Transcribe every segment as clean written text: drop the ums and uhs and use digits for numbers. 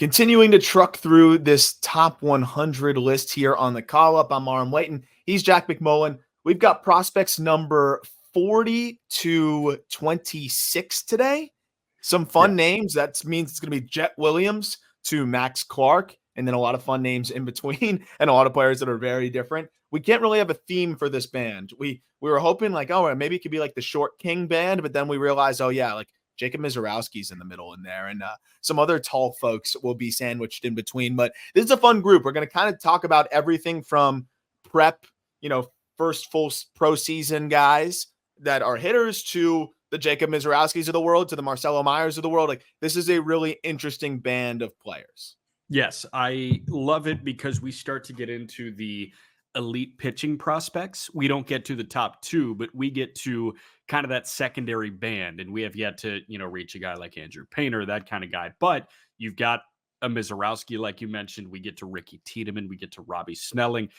Continuing to truck through this top 100 list here on the call up. I'm Aram Layton. He's Jack McMullen. We've got prospects number 40 to 26 today. Some fun names. That means it's going to be Jett Williams to Max Clark, and then a lot of fun names in between and a lot of players that are very different. We can't really have a theme for this band. We were hoping like, oh, maybe it could be like the Short King band, but then we realized, oh yeah, like Jacob Misiorowski's in the middle in there, and some other tall folks will be sandwiched in between. But this is a fun group. We're going to kind of talk about everything from prep, first full pro season guys that are hitters to the Jacob Misiorowskis of the world, to the Marcelo Mayers of the world. Like, this is a really interesting band of players. Yes, I love it because we start to get into the elite pitching prospects. We don't get to the top two, but we get to kind of that secondary band, and we have yet to, reach a guy like Andrew Painter, that kind of guy. But you've got a Misiorowski, like you mentioned. We get to Ricky Tiedemann. We get to Robby Snelling.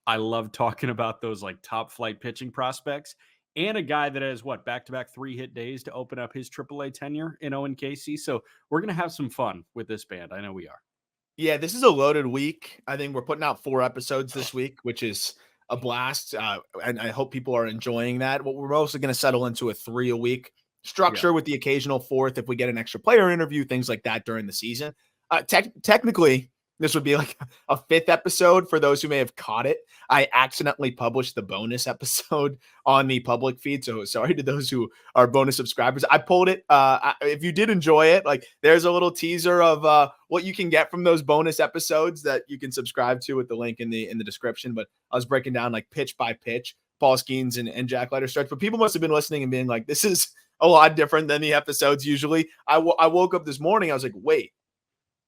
I love talking about those like top flight pitching prospects, and a guy that has back-to-back 3-hit days to open up his AAA tenure in Owen Caissie. So we're going to have some fun with this band. I know we are. Yeah, this is a loaded week. I think we're putting out 4 episodes this week, which is a blast. And I hope people are enjoying that. We're mostly going to settle into a 3 a week structure with the occasional 4th if we get an extra player interview, things like that during the season. Technically, this would be like a 5th episode for those who may have caught it. I accidentally published the bonus episode on the public feed. So sorry to those who are bonus subscribers. I pulled it. If you did enjoy it, like there's a little teaser of what you can get from those bonus episodes that you can subscribe to with the link in the description. But I was breaking down like pitch by pitch, Paul Skeens and Jack Leiter starts. But people must have been listening and being like, this is a lot different than the episodes usually. I woke up this morning. I was like, wait,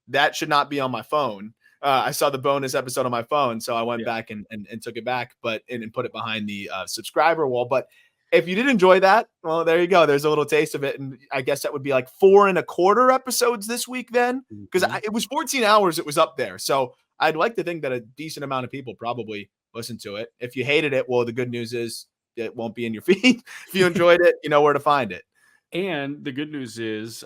that should not be on my phone. I saw the bonus episode on my phone, so I went back and took it back, and put it behind the subscriber wall. But if you did enjoy that, well, there you go. There's a little taste of it, and I guess that would be like 4 1/4 episodes this week then, because it was 14 hours. It was up there, so I'd like to think that a decent amount of people probably listened to it. If you hated it, well, the good news is it won't be in your feed. If you enjoyed it, you know where to find it. And the good news is,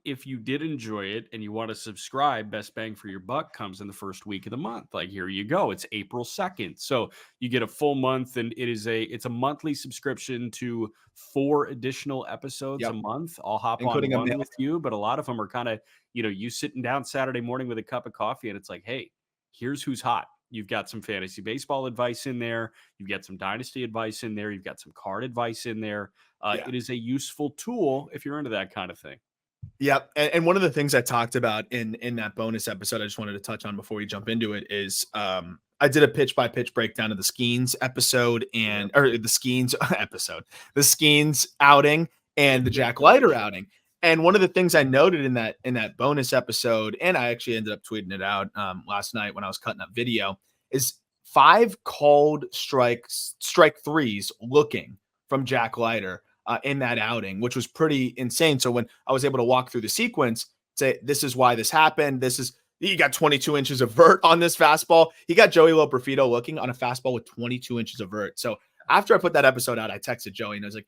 if you did enjoy it and you want to subscribe, Best Bang for Your Buck comes in the first week of the month. Like, here you go. It's April 2nd. So you get a full month, and it's a monthly subscription to 4 additional episodes a month. I'll hop including on one with you, but a lot of them are kind of, you sitting down Saturday morning with a cup of coffee, and it's like, hey, here's who's hot. You've got some fantasy baseball advice in there. You've got some dynasty advice in there. You've got some card advice in there. It is a useful tool if you're into that kind of thing. Yep. And one of the things I talked about in that bonus episode, I just wanted to touch on before we jump into it is I did a pitch by pitch breakdown of the Skeens episode or the Skeens episode, the Skeens outing and the Jack Leiter outing. And one of the things I noted in that bonus episode, and I actually ended up tweeting it out last night when I was cutting up video, is 5 called strike threes looking from Jack Leiter in that outing, which was pretty insane. So when I was able to walk through the sequence, say, this is why this happened. He got 22 inches of vert on this fastball. He got Joey Loperfido looking on a fastball with 22 inches of vert. So after I put that episode out, I texted Joey and I was like,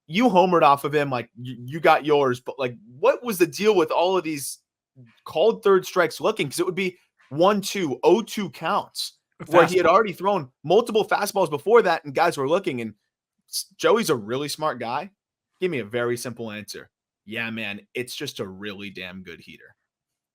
you homered off of him. Like you got yours, but like, what was the deal with all of these called third strikes looking? Cause it would be 1-2, 0-2 counts where he had already thrown multiple fastballs before that. And guys were looking, and Joey's a really smart guy. Give me a very simple answer. Yeah, man, it's just a really damn good heater.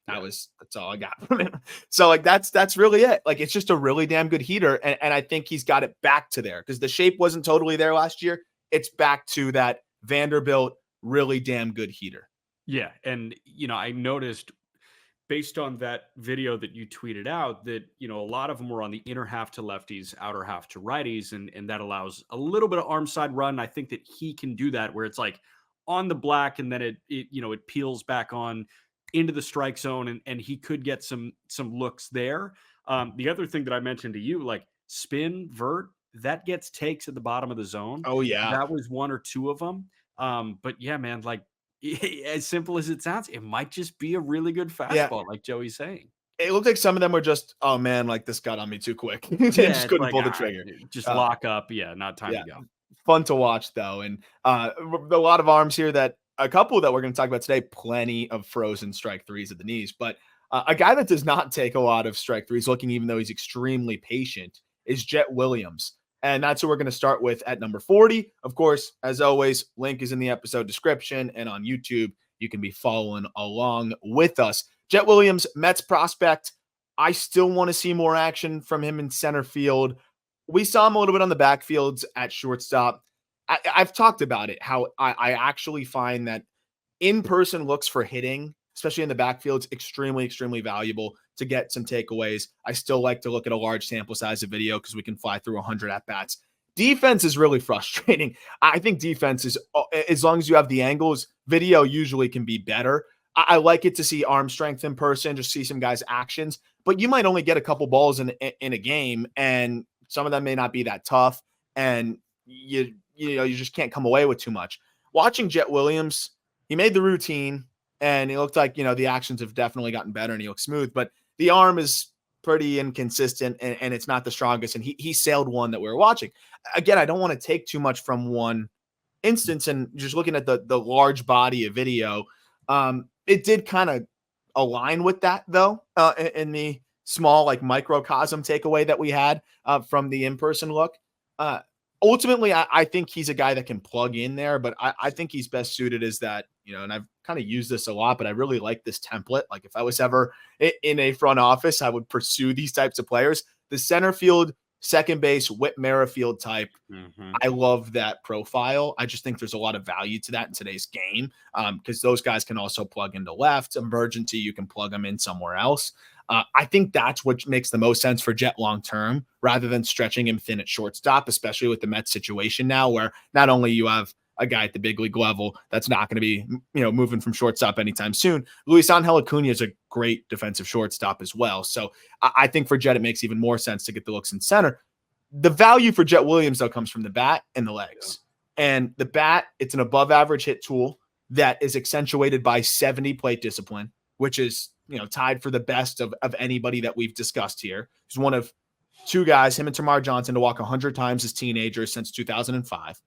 That's all I got from him. So like, that's really it. Like, it's just a really damn good heater. And I think he's got it back to there because the shape wasn't totally there last year. It's back to that Vanderbilt really damn good heater. Yeah. And, I noticed based on that video that you tweeted out that, a lot of them were on the inner half to lefties, outer half to righties. And that allows a little bit of arm side run. I think that he can do that where it's like on the black and then it peels back on into the strike zone and he could get some looks there. The other thing that I mentioned to you, like spin, vert, that gets takes at the bottom of the zone. Oh yeah. That was 1 or 2 of them. But yeah, man, like as simple as it sounds, it might just be a really good fastball, like Joey's saying. It looked like some of them were just, oh man, like this got on me too quick. Just couldn't pull the trigger. Just lock up. Yeah, not time to go. Fun to watch though. And a lot of arms here a couple that we're going to talk about today, plenty of frozen strike threes at the knees. But A guy that does not take a lot of strike threes, looking even though he's extremely patient, is Jett Williams. And that's who we're going to start with at number 40. Of course, as always, link is in the episode description and on YouTube. You can be following along with us. Jett Williams, Mets prospect. I still want to see more action from him in center field. We saw him a little bit on the backfields at shortstop. I've talked about it, how I actually find that in-person looks for hitting, especially in the backfields, extremely, extremely valuable to get some takeaways. I still like to look at a large sample size of video because we can fly through 100 at-bats. Defense is really frustrating. I think defense is, as long as you have the angles, video usually can be better. I like it to see arm strength in person, just see some guys' actions, but you might only get a couple balls in a game, and some of them may not be that tough, and you just can't come away with too much. Watching Jett Williams, he made the routine, and it looked like, the actions have definitely gotten better, and he looks smooth, but the arm is pretty inconsistent, and it's not the strongest, and he sailed one that we were watching. Again, I don't want to take too much from one instance, and just looking at the large body of video, it did kind of align with that, though, in the small, like, microcosm takeaway that we had from the in-person look. Ultimately, I think he's a guy that can plug in there, but I think he's best suited as that, and I've kind of used this a lot, but I really like this template. Like, if I was ever in a front office, I would pursue these types of players. The center field, second base, Whit Merrifield type. Mm-hmm. I love that profile. I just think there's a lot of value to that in today's game, because those guys can also plug into left. Emergency, you can plug them in somewhere else. I think that's what makes the most sense for Jett long-term, rather than stretching him thin at shortstop, especially with the Mets situation now, where not only you have a guy at the big league level that's not going to be, moving from shortstop anytime soon. Luisangel Acuna is a great defensive shortstop as well. So I think for Jett, it makes even more sense to get the looks in center. The value for Jett Williams, though, comes from the bat and the legs. And the bat, it's an above average hit tool that is accentuated by 70 plate discipline, which is, tied for the best of anybody that we've discussed here. He's one of two guys, him and Tamar Johnson, to walk 100 times as teenagers since 2005.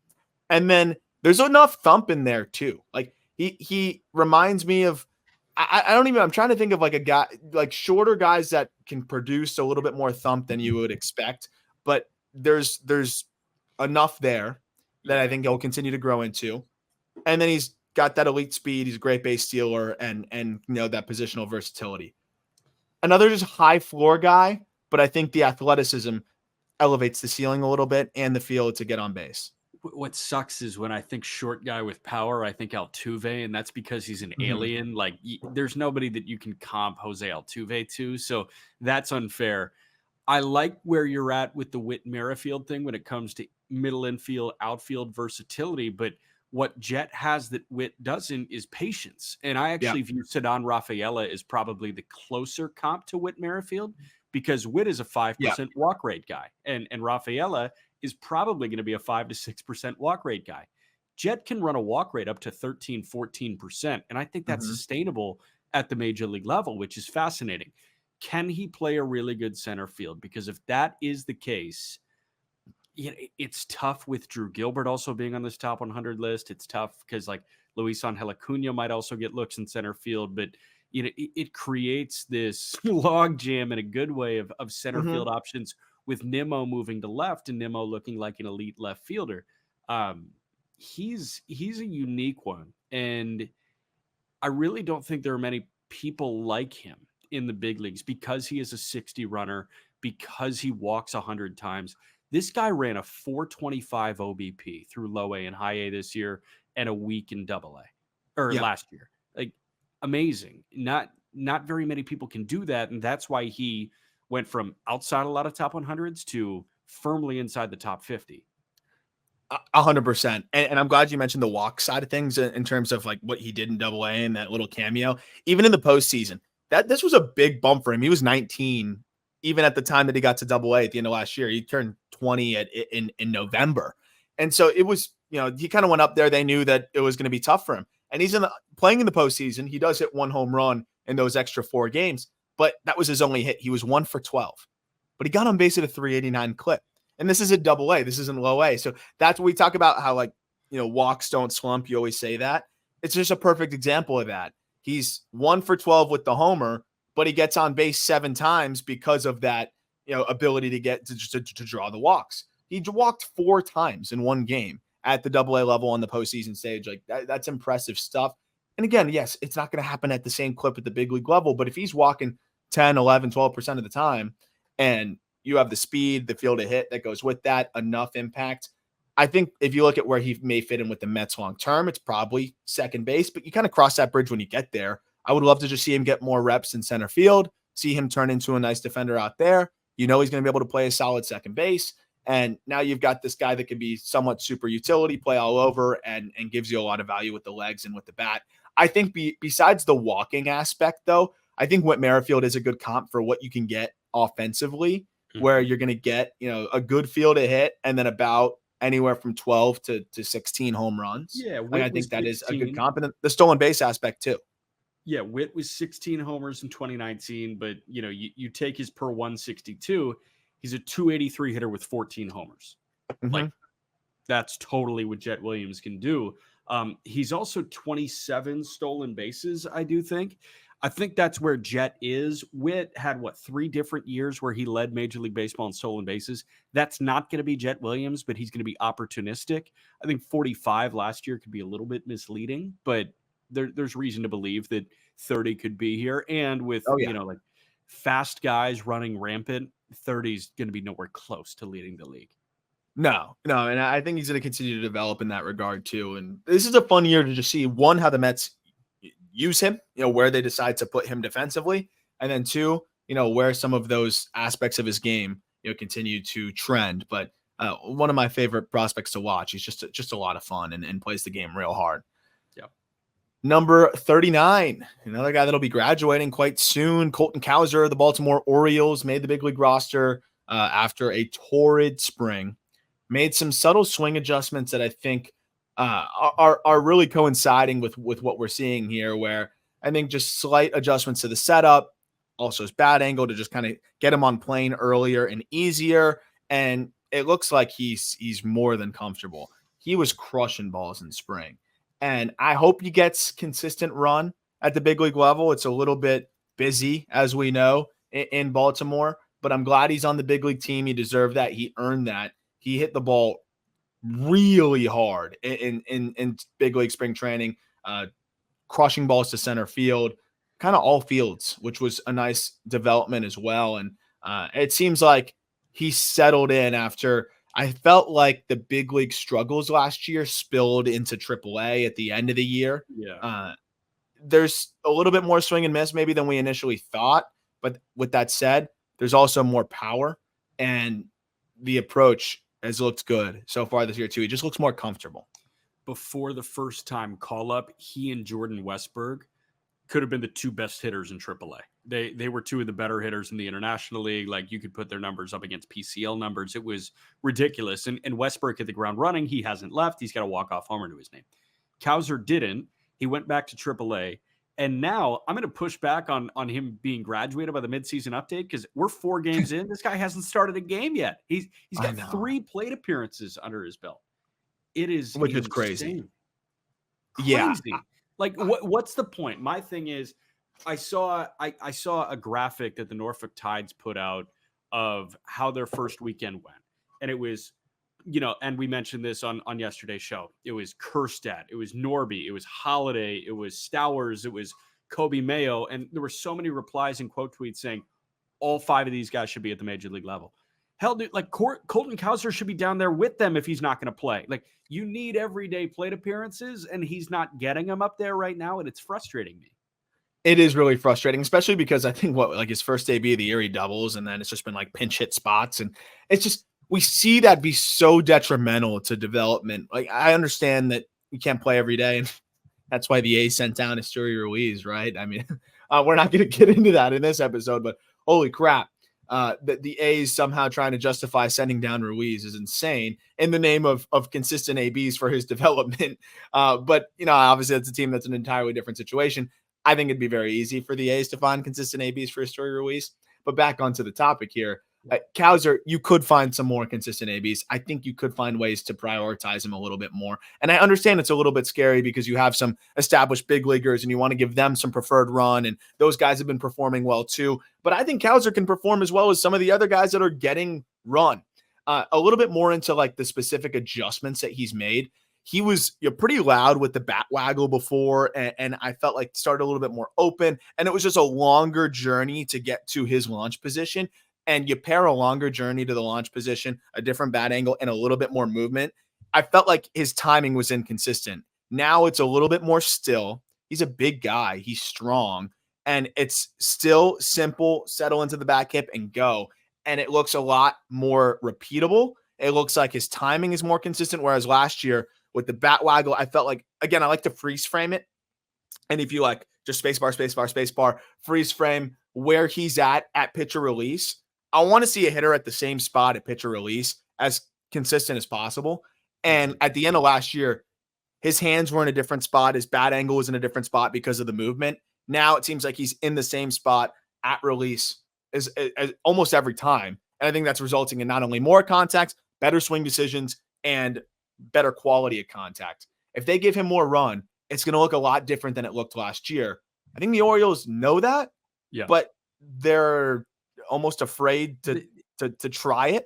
And then there's enough thump in there too. Like, he reminds me of, I'm trying to think of like a guy, like shorter guys that can produce a little bit more thump than you would expect, but there's enough there that I think he'll continue to grow into. And then he's got that elite speed. He's a great base stealer and that positional versatility. Another just high floor guy, but I think the athleticism elevates the ceiling a little bit and the field to get on base. What sucks is when I think short guy with power, I think Altuve, and that's because he's an alien. Like, there's nobody that you can comp Jose Altuve to, so that's unfair. I like where you're at with the Whit Merrifield thing when it comes to middle infield, outfield versatility, but what Jett has that Whit doesn't is patience. And I actually view Ceddanne Rafaela as probably the closer comp to Whit Merrifield, because Whit is a 5% walk rate guy, and Rafaela is probably going to be a 5 to 6% walk rate guy. Jett can run a walk rate up to 13, 14%. And I think that's sustainable at the major league level, which is fascinating. Can he play a really good center field? Because if that is the case, it's tough with Drew Gilbert also being on this top 100 list. It's tough because like Luisangel Acuna might also get looks in center field, but it creates this log jam in a good way of center field options, with Nimmo moving to left and Nimmo looking like an elite left fielder. He's a unique one, and I really don't think there are many people like him in the big leagues because he is a 60 runner, because he walks 100 times. This guy ran a 425 OBP through low A and high A this year and a week in double A last year. Like, amazing. Not very many people can do that. And that's why he went from outside a lot of top 100s to firmly inside the top 50. 100%. And I'm glad you mentioned the walk side of things in terms of like what he did in double A and that little cameo, even in the postseason. This was a big bump for him. He was 19 even at the time that he got to double A at the end of last year. He turned 20 in November. And so it was, he kind of went up there. They knew that it was going to be tough for him. And he's playing in the postseason. He does hit one home run in those extra 4 games, but that was his only hit. He was 1 for 12, but he got on base at a 389 clip. And this is a double A. This isn't low A. So that's what we talk about, how walks don't slump. You always say that. It's just a perfect example of that. He's 1 for 12 with the homer, but he gets on base 7 times because of that, ability to get to draw the walks. He walked 4 times in one game at the AA level on the postseason stage. Like that's impressive stuff. And again, yes, it's not going to happen at the same clip at the big league level, but if he's walking 10, 11, 12% of the time, and you have the speed, the field to hit that goes with that, enough impact. I think if you look at where he may fit in with the Mets long term, it's probably second base, but you kind of cross that bridge when you get there. I would love to just see him get more reps in center field, see him turn into a nice defender out there. He's going to be able to play a solid second base. And now you've got this guy that can be somewhat super utility, play all over, and gives you a lot of value with the legs and with the bat. I think besides the walking aspect, though, I think Whit Merrifield is a good comp for what you can get offensively, where you're going to get, a good field to hit and then about anywhere from 12 to 16 home runs. Yeah. I think that is a good comp. And the stolen base aspect too. Yeah. Whit was 16 homers in 2019, but you take his per 162, he's a 283 hitter with 14 homers. Like that's totally what Jett Williams can do. He's also 27 stolen bases, I do think. I think that's where Jett is. Whit had 3 different years where he led Major League Baseball in stolen bases. That's not going to be Jett Williams, but he's going to be opportunistic. I think 45 last year could be a little bit misleading, but there's reason to believe that 30 could be here. And with like fast guys running rampant, 30 is going to be nowhere close to leading the league. No. And I think he's going to continue to develop in that regard too. And this is a fun year to just see, one, how the Mets use him, where they decide to put him defensively. And then 2, where some of those aspects of his game, continue to trend. But one of my favorite prospects to watch. He's just a lot of fun and plays the game real hard. Yep. Number 39, another guy that'll be graduating quite soon. Colton Cowser, the Baltimore Orioles, made the big league roster after a torrid spring. Made some subtle swing adjustments that I think are really coinciding with what we're seeing here, where I think just slight adjustments to the setup, also his bat angle to just kind of get him on plane earlier and easier. And it looks like he's more than comfortable. He was crushing balls in spring. And I hope he gets consistent run at the big league level. It's a little bit busy, as we know, in Baltimore, but I'm glad he's on the big league team. He deserved that. He earned that. He hit the ball really hard in big league spring training, crushing balls to center field, kind of all fields, which was a nice development as well. And it seems like he settled in after I felt like the big league struggles last year spilled into AAA at the end of the year. Yeah. There's a little bit more swing and miss maybe than we initially thought. But with that said, there's also more power, and the approach has looked good so far this year too. He just looks more comfortable. Before the first time call up, he and Jordan Westberg could have been the 2 best hitters in AAA. They were 2 of the better hitters in the International League. Like you could put their numbers up against PCL numbers. It was ridiculous. And Westberg hit the ground running. He hasn't left. He's got a walk-off homer to his name. Cowser didn't. He went back to AAA. And now I'm going to push back on him being graduated by the midseason update because we're 4 games in. This guy hasn't started a game yet. He's got 3 plate appearances under his belt. It is, which is crazy. Yeah. Like what's the point? My thing is, I saw a graphic that the Norfolk Tides put out of how their first weekend went, and it was, and we mentioned this on yesterday's show. It was Kjerstad, it was Norby, it was Holiday, it was Stowers, it was Kobe Mayo, and there were so many replies and quote tweets saying all 5 of these guys should be at the major league level. Hell, dude, like Colton Cowser should be down there with them if he's not going to play. Like you need everyday plate appearances, and he's not getting them up there right now, and it's frustrating me. It is really frustrating, especially because I think his first debut of the year he doubles, and then it's just been like pinch hit spots, and it's just we see that be so detrimental to development. Like I understand that you can't play every day, and that's why the A's sent down Esteury Ruiz, right? I mean, we're not going to get into that in this episode, but holy crap. The A's somehow trying to justify sending down Ruiz is insane in the name of consistent ABs for his development. But, obviously that's a team that's an entirely different situation. I think it'd be very easy for the A's to find consistent ABs for Esteury Ruiz. But back onto the topic here, Cowser, you could find some more consistent ABs. I think you could find ways to prioritize him a little bit more. And I understand it's a little bit scary because you have some established big leaguers and you want to give them some preferred run. And those guys have been performing well too. But I think Cowser can perform as well as some of the other guys that are getting run. A little bit more into like the specific adjustments that he's made. He was pretty loud with the bat waggle before, and I felt like started a little bit more open. And it was just a longer journey to get to his launch position. And you pair a longer journey to the launch position, a different bat angle, and a little bit more movement. I felt like his timing was inconsistent. Now it's a little bit more still. He's a big guy. He's strong. And it's still simple, settle into the back hip and go. And it looks a lot more repeatable. It looks like his timing is more consistent. Whereas last year with the bat waggle, I felt like, again, I like to freeze frame it. And if you like just spacebar, freeze frame where he's at pitcher release, I want to see a hitter at the same spot at pitcher release as consistent as possible. And at the end of last year, his hands were in a different spot. His bat angle was in a different spot because of the movement. Now it seems like he's in the same spot at release as almost every time. And I think that's resulting in not only more contact, better swing decisions, and better quality of contact. If they give him more run, it's going to look a lot different than it looked last year. I think the Orioles know that, but they're almost afraid to try it.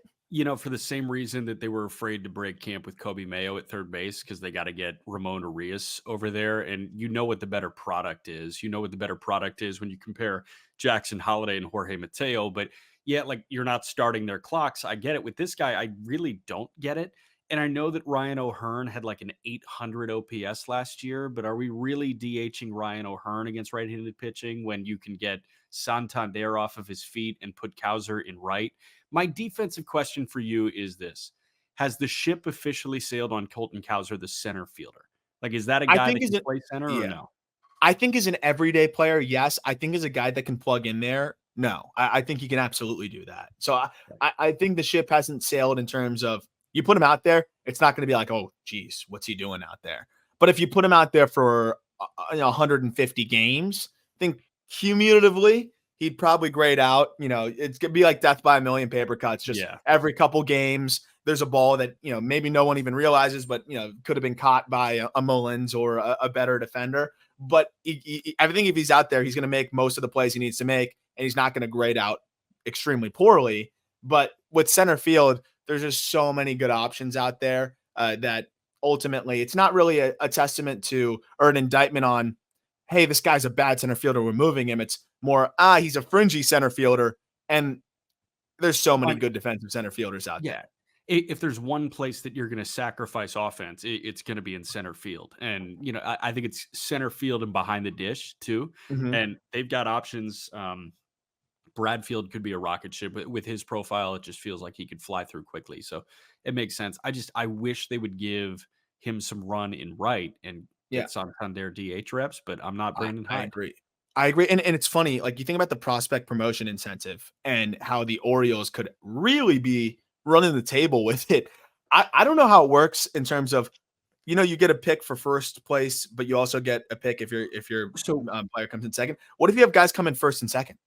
For the same reason that they were afraid to break camp with Kobe Mayo at third base because they got to get Ramon Arias over there. And you know what the better product is. You know what the better product is when you compare Jackson Holiday and Jorge Mateo. But like you're not starting their clocks. I get it. With this guy, I really don't get it. And I know that Ryan O'Hearn had like an 800 OPS last year, but are we really DHing Ryan O'Hearn against right-handed pitching when you can get Santander off of his feet and put Cowser in right? My defensive question for you is this. Has the ship officially sailed on Colton Cowser, the center fielder? Like, is that a guy that can play center or no? I think as an everyday player, yes. I think as a guy that can plug in there, no. I think he can absolutely do that. So I think the ship hasn't sailed in terms of you put him out there, it's not going to be like, oh, geez, what's he doing out there? But if you put him out there for 150 games, I think cumulatively, he'd probably grade out. It's going to be like death by a million paper cuts. Just every couple games, there's a ball that, maybe no one even realizes, but, could have been caught by a Mullins or a better defender. But I think if he's out there, he's going to make most of the plays he needs to make, and he's not going to grade out extremely poorly. But with center field, there's just so many good options out there that ultimately it's not really a testament to or an indictment on, hey, this guy's a bad center fielder, we're moving him. It's more, he's a fringy center fielder, and there's so many good defensive center fielders out there. If there's one place that you're going to sacrifice offense, it's going to be in center field. And, I think it's center field and behind the dish too. Mm-hmm. And they've got options. Bradfield could be a rocket ship, but with his profile, it just feels like he could fly through quickly. So it makes sense. I wish they would give him some run in right and get Santander DH reps, but I'm not Brandon Hyde. I agree. And it's funny, like you think about the prospect promotion incentive and how the Orioles could really be running the table with it. I don't know how it works in terms of, you get a pick for first place, but you also get a pick if your player comes in second. What if you have guys come in first and second?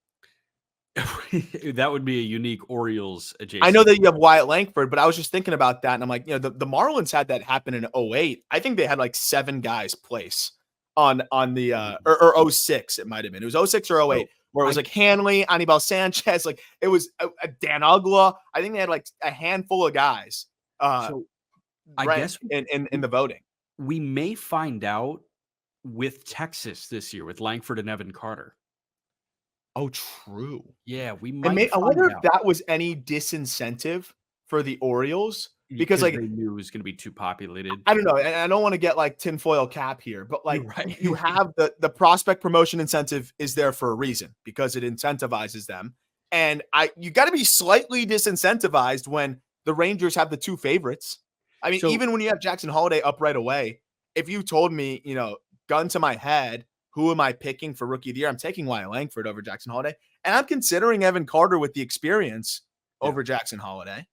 That would be a unique Orioles adjacent. I know that you have Wyatt Langford, but I was just thinking about that. And I'm like, the Marlins had that happen in 2008. I think they had like 7 guys place on the, or 06. It might've been, it was 06 or 08 where it was like Hanley, Anibal Sanchez. Like it was Dan Ugla. I think they had like a handful of guys. I guess in the voting, we may find out with Texas this year with Langford and Evan Carter. Oh, true. Yeah, we might. I wonder if that was any disincentive for the Orioles because like they knew it was going to be too populated. I don't know. And I don't want to get like tinfoil cap here, but like you have the prospect promotion incentive is there for a reason because it incentivizes them. And you got to be slightly disincentivized when the Rangers have the 2 favorites. I mean, even when you have Jackson Holiday up right away, if you told me, gun to my head, who am I picking for rookie of the year? I'm taking Wyatt Langford over Jackson Holiday. And I'm considering Evan Carter with the experience over Jackson Holiday.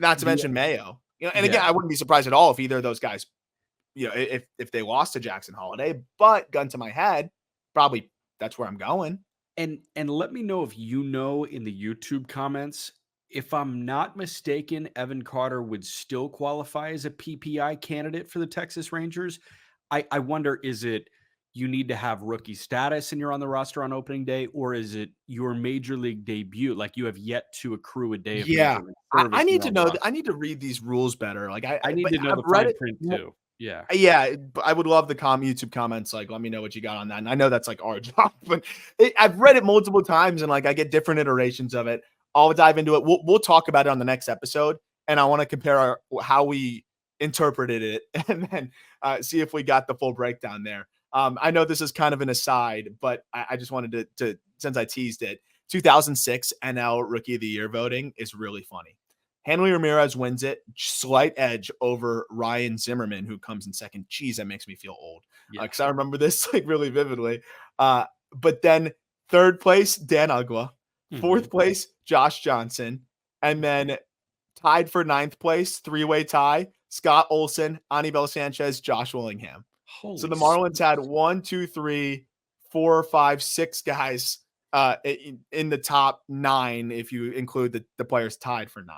Not to mention Mayo. And again, I wouldn't be surprised at all if either of those guys, if they lost to Jackson Holiday. But gun to my head, probably that's where I'm going. And let me know if in the YouTube comments If I'm not mistaken, Evan Carter would still qualify as a PPI candidate for the Texas Rangers. I wonder, is it you need to have rookie status and you're on the roster on opening day, or is it your major league debut? Like you have yet to accrue a day of Yeah. major league I service and need you're to on the know, roster. I need to read these rules better. Like I need but to know I've the read fine it. print too. Yeah. Yeah, but I would love the YouTube comments. Like, let me know what you got on that. And I know that's like our job, but I've read it multiple times and like I get different iterations of it. I'll dive into it. We'll talk about it on the next episode, and I want to compare how we interpreted it, and then see if we got the full breakdown there. I know this is kind of an aside, but I just wanted to since I teased it. 2006 NL Rookie of the Year voting is really funny. Hanley Ramirez wins it, slight edge over Ryan Zimmerman, who comes in second. Geez, that makes me feel old Yeah. because I remember this like really vividly. But then third place, Dan Ugla. Fourth place, Josh Johnson. And then tied for ninth place, three-way tie, Scott Olson, Anibal Sanchez, Josh Willingham. So the Marlins had 1, 2, 3, 4, 5, 6 guys in the top 9 if you include the players tied for 9.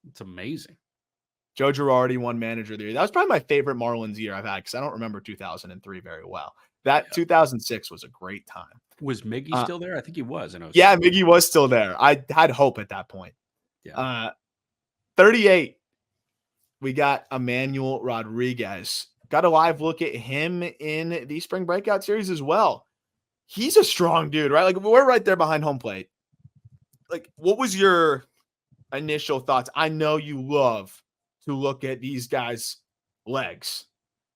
It's amazing. Joe Girardi won Manager of the Year. That was probably my favorite Marlins year I've had because I don't remember 2003 very well. That 2006 was a great time. Was Miggy still there? I think he was. Yeah, Miggy was still there. I had hope at that point. Yeah. 38. We got Emmanuel Rodriguez. Got a live look at him in the spring breakout series as well. He's a strong dude, right? Like we're right there behind home plate. Like, what was your initial thoughts? I know you love to look at these guys' legs.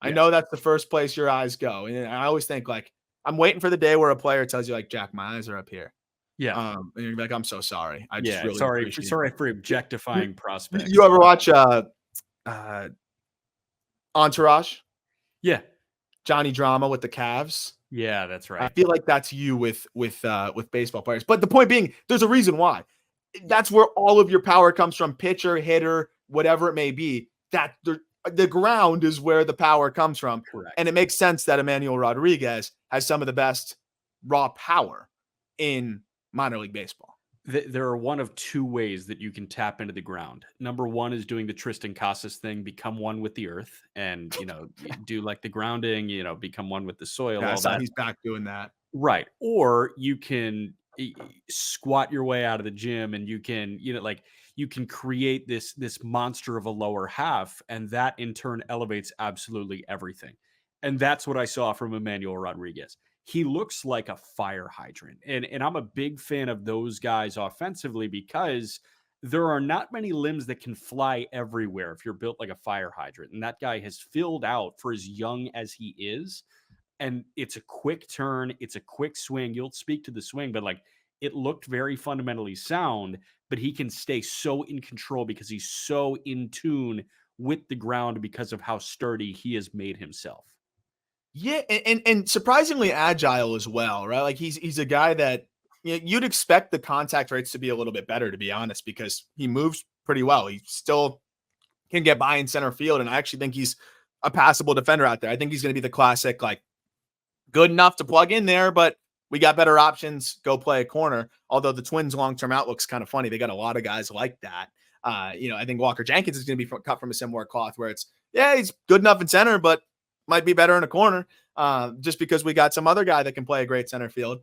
I know that's the first place your eyes go. And I always think like, I'm waiting for the day where a player tells you like, Jack, my eyes are up here. Yeah. And you're like, I'm so sorry. I just really sorry for objectifying prospects. You ever watch Entourage? Yeah. Johnny Drama with the Cavs. Yeah, that's right. I feel like that's you with baseball players. But the point being, there's a reason why. That's where all of your power comes from, pitcher, hitter, whatever it may be. That the ground is where the power comes from. Correct. And it makes sense that Emmanuel Rodriguez has some of the best raw power in minor league baseball. There are one of two ways that you can tap into the ground. Number one is doing the Tristan Casas thing, become one with the earth, and do like the grounding, become one with the soil. Yeah, all that. He's back doing that. Right. Or you can squat your way out of the gym and you can, you can create this monster of a lower half, and that in turn elevates absolutely everything. And that's what I saw from Emmanuel Rodriguez. He looks like a fire hydrant. And I'm a big fan of those guys offensively because there are not many limbs that can fly everywhere if you're built like a fire hydrant. And that guy has filled out for as young as he is. And it's a quick turn. It's a quick swing. You'll speak to the swing, but like it looked very fundamentally sound, but he can stay so in control because he's so in tune with the ground because of how sturdy he has made himself. Yeah, and surprisingly agile as well, right? Like he's a guy that you'd expect the contact rates to be a little bit better, to be honest, because he moves pretty well. He still can get by in center field, and I actually think he's a passable defender out there. I think he's going to be the classic, like good enough to plug in there, but we got better options. Go play a corner. Although the Twins' long-term outlook's kind of funny. They got a lot of guys like that. I think Walker Jenkins is going to be cut from a similar cloth where it's, he's good enough in center, but might be better in a corner just because we got some other guy that can play a great center field.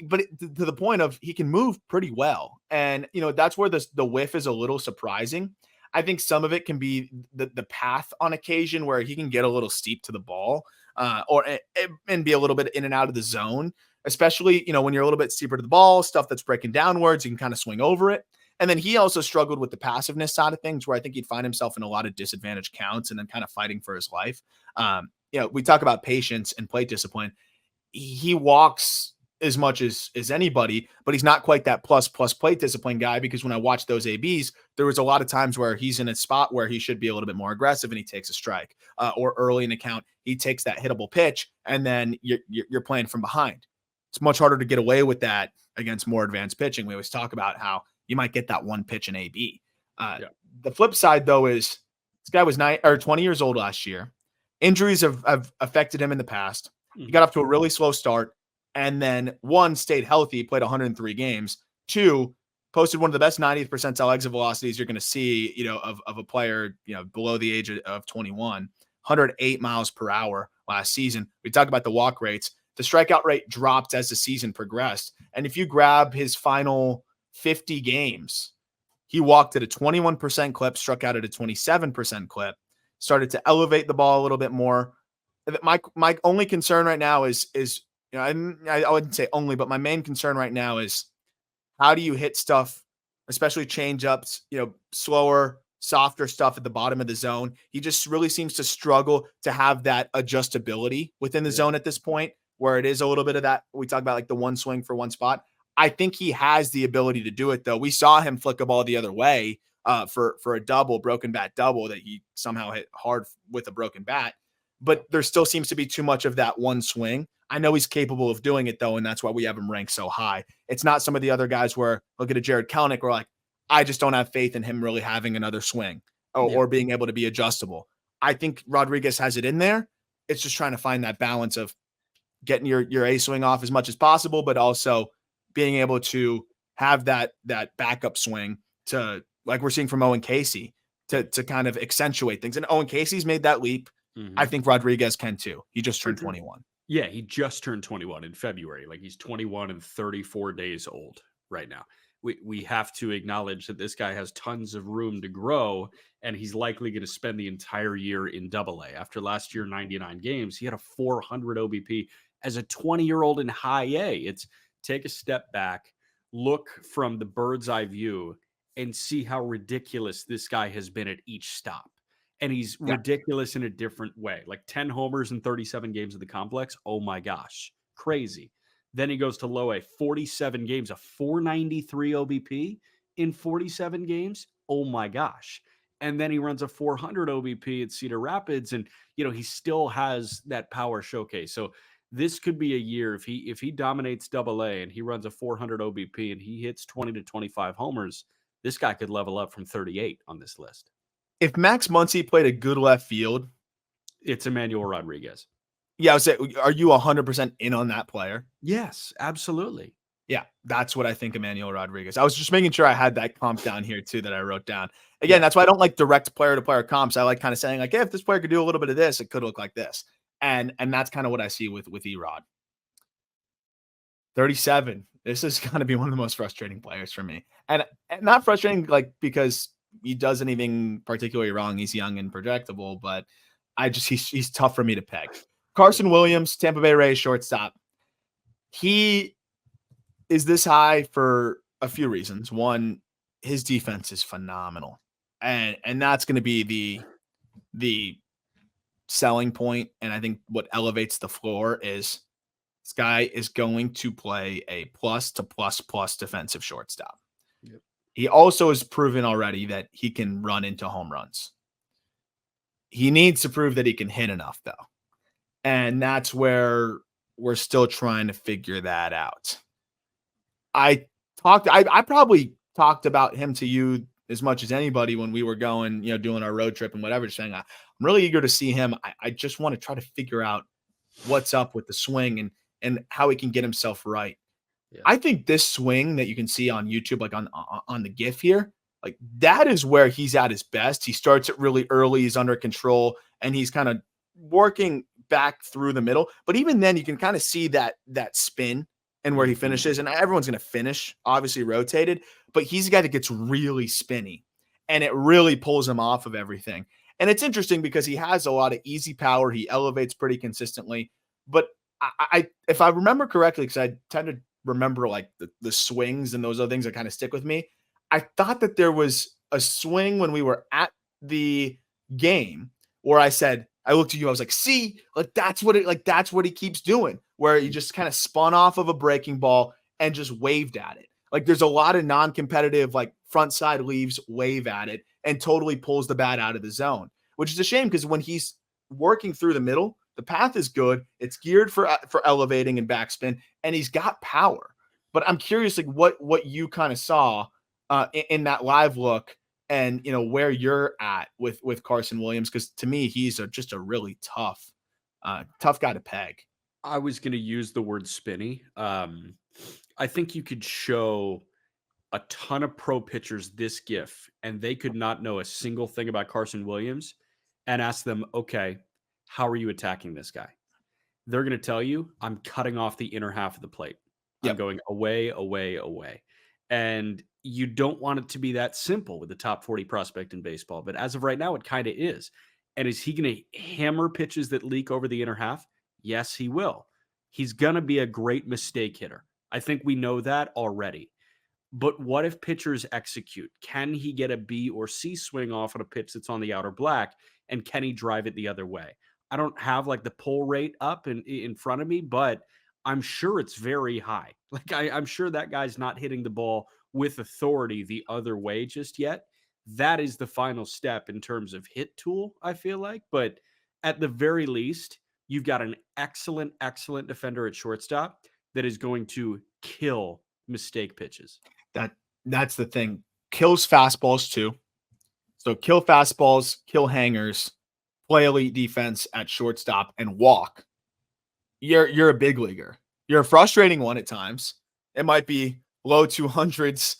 But to the point of he can move pretty well. And, that's where the whiff is a little surprising. I think some of it can be the path on occasion where he can get a little steep to the ball and be a little bit in and out of the zone, especially, when you're a little bit steeper to the ball, stuff that's breaking downwards, you can kind of swing over it. And then he also struggled with the passiveness side of things where I think he'd find himself in a lot of disadvantaged counts and then kind of fighting for his life. We talk about patience and plate discipline. He walks as much as anybody, but he's not quite that plus plate discipline guy, because when I watched those ABs, there was a lot of times where he's in a spot where he should be a little bit more aggressive and he takes a strike, or early in the count, he takes that hittable pitch and then you're playing from behind. It's much harder to get away with that against more advanced pitching. We always talk about how you might get that one pitch in AB. The flip side, though, is this guy was 20 years old last year. Injuries have affected him in the past. He got off to a really slow start, and then one, stayed healthy, played 103 games. Two, posted one of the best 90th percentile exit velocities you're going to see, of a player, below the age of 21, 108 miles per hour last season. We talk about the walk rates. The strikeout rate dropped as the season progressed. And if you grab his final 50 games, he walked at a 21% clip, struck out at a 27% clip, started to elevate the ball a little bit more. My only concern right now is I wouldn't say only, but my main concern right now is how do you hit stuff, especially change ups, slower, softer stuff at the bottom of the zone. He just really seems to struggle to have that adjustability within the zone at this point, where it is a little bit of that. We talk about like the one swing for one spot. I think he has the ability to do it, though. We saw him flick a ball the other way for a double, broken bat double that he somehow hit hard with a broken bat. But there still seems to be too much of that one swing. I know he's capable of doing it, though, and that's why we have him ranked so high. It's not some of the other guys where, look at a Jared Kelenic, where like, I just don't have faith in him really having another swing or being able to be adjustable. I think Rodriguez has it in there. It's just trying to find that balance of getting your A swing off as much as possible, but also being able to have that backup swing to, like we're seeing from Owen Caissie, to kind of accentuate things. And Owen Caissie's made that leap. Mm-hmm. I think Rodriguez can too. He just turned 21. Yeah, he just turned 21 in February. Like he's 21 and 34 days old right now. We have to acknowledge that this guy has tons of room to grow, and he's likely going to spend the entire year in Double-A. After last year, 99 games, he had a 400 OBP as a 20-year-old in High A. It's take a step back, look from the bird's eye view, and see how ridiculous this guy has been at each stop. And he's ridiculous in a different way. Like 10 homers in 37 games of the complex. Oh my gosh. Crazy. Then he goes to low A, 47 games, a 493 OBP in 47 games. Oh my gosh. And then he runs a 400 OBP at Cedar Rapids. And, he still has that power showcase. So this could be a year if he dominates Double-A and he runs a 400 OBP and he hits 20 to 25 homers, this guy could level up from 38 on this list. If Max Muncy played a good left field, it's Emmanuel Rodriguez. Yeah, I would say, are you 100% in on that player? Yes, absolutely. Yeah, that's what I think Emmanuel Rodriguez. I was just making sure I had that comp down here too that I wrote down. Again, that's why I don't like direct player-to-player comps. I like kind of saying like, hey, if this player could do a little bit of this, it could look like this. And that's kind of what I see with Erod. 37. This is going to be one of the most frustrating players for me. And not frustrating like because he does anything particularly wrong. He's young and projectable, but he's tough for me to peg. Carson Williams, Tampa Bay Rays shortstop. He is this high for a few reasons. One, his defense is phenomenal. And that's going to be the selling point. And I think what elevates the floor is this guy is going to play a plus to plus plus defensive shortstop. Yep. He also has proven already that he can run into home runs. He needs to prove that he can hit enough, though. And that's where we're still trying to figure that out. I probably talked about him to you as much as anybody when we were going, doing our road trip and whatever, just saying, I'm really eager to see him. I just want to try to figure out what's up with the swing and how he can get himself right. Yeah. I think this swing that you can see on YouTube, like on the GIF here, like that is where he's at his best. He starts it really early. He's under control and he's kind of working back through the middle. But even then you can kind of see that spin and where he finishes, and everyone's going to finish obviously rotated, but he's a guy that gets really spinny and it really pulls him off of everything. And it's interesting because he has a lot of easy power. He elevates pretty consistently, but if I remember correctly, because I tend to remember like the swings and those other things that kind of stick with me. I thought that there was a swing when we were at the game where I looked at you, I was like, see, like that's what he keeps doing, where he just kind of spun off of a breaking ball and just waved at it. Like there's a lot of non-competitive, like front side leaves, wave at it and totally pulls the bat out of the zone, which is a shame because when he's working through the middle, the path is good. It's geared for elevating and backspin, and he's got power. But I'm curious, like what you kind of saw in that live look, and where you're at with Carson Williams, because to me he's just a really tough guy to peg. I was going to use the word spinny. I think you could show a ton of pro pitchers this GIF and they could not know a single thing about Carson Williams and ask them, okay, how are you attacking this guy? They're going to tell you, I'm cutting off the inner half of the plate. I'm Yep. going away, away, away. And you don't want it to be that simple with the top 40 prospect in baseball. But as of right now, it kind of is. And is he going to hammer pitches that leak over the inner half? Yes, he will. He's going to be a great mistake hitter. I think we know that already. But what if pitchers execute? Can he get a B or C swing off on a pitch that's on the outer black? And can he drive it the other way? I don't have like the pull rate up in front of me, but I'm sure it's very high. Like I'm sure that guy's not hitting the ball with authority the other way just yet. That is the final step in terms of hit tool, I feel like. But at the very least, you've got an excellent, excellent defender at shortstop that is going to kill mistake pitches. That's the thing. Kills fastballs too. So kill fastballs, kill hangers, play elite defense at shortstop, and walk. You're a big leaguer. You're a frustrating one at times. It might be low 200s.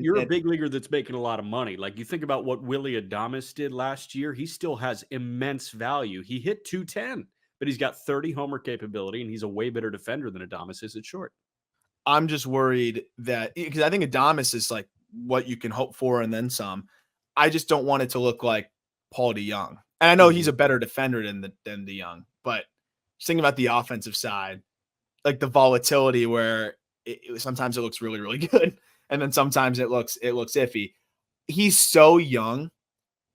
You're a big leaguer that's making a lot of money. Like you think about what Willy Adames did last year. He still has immense value. He hit 210, but he's got 30 homer capability, and he's a way better defender than Adames is at short. I'm just worried that because I think Adames is like what you can hope for and then some. I just don't want it to look like Paul DeYoung. And I know he's a better defender than DeYoung, but just thinking about the offensive side, like the volatility where sometimes it looks really, really good. And then sometimes it looks iffy. He's so young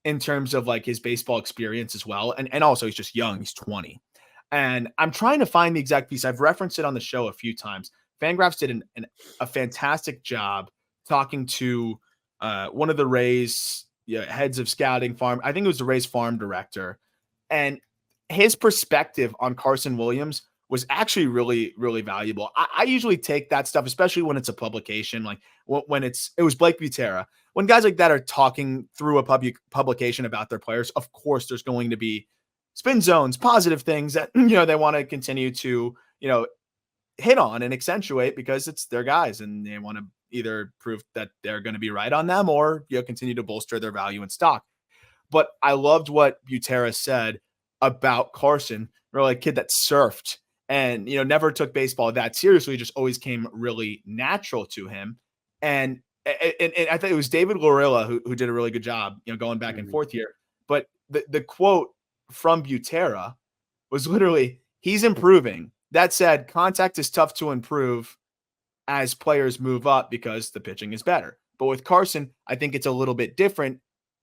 in terms of like his baseball experience as well. And also he's just young. He's 20. And I'm trying to find the exact piece. I've referenced it on the show a few times. Fangraphs did a fantastic job talking to one of the Rays heads of scouting farm. I think it was the Rays farm director. And his perspective on Carson Williams was actually really, really valuable. I usually take that stuff, especially when it's a publication, like when it was Blake Butera. When guys like that are talking through a publication about their players, of course, there's going to be spin zones, positive things that, they want to continue to, hit on and accentuate because it's their guys and they want to either prove that they're going to be right on them or, continue to bolster their value in stock. But I loved what Butera said about Carson, really a kid that surfed and, never took baseball that seriously, just always came really natural to him. And I think it was David Lorilla who did a really good job, going back and forth here. But the quote from Butera was literally, he's improving. That said, contact is tough to improve as players move up because the pitching is better. But with Carson, I think it's a little bit different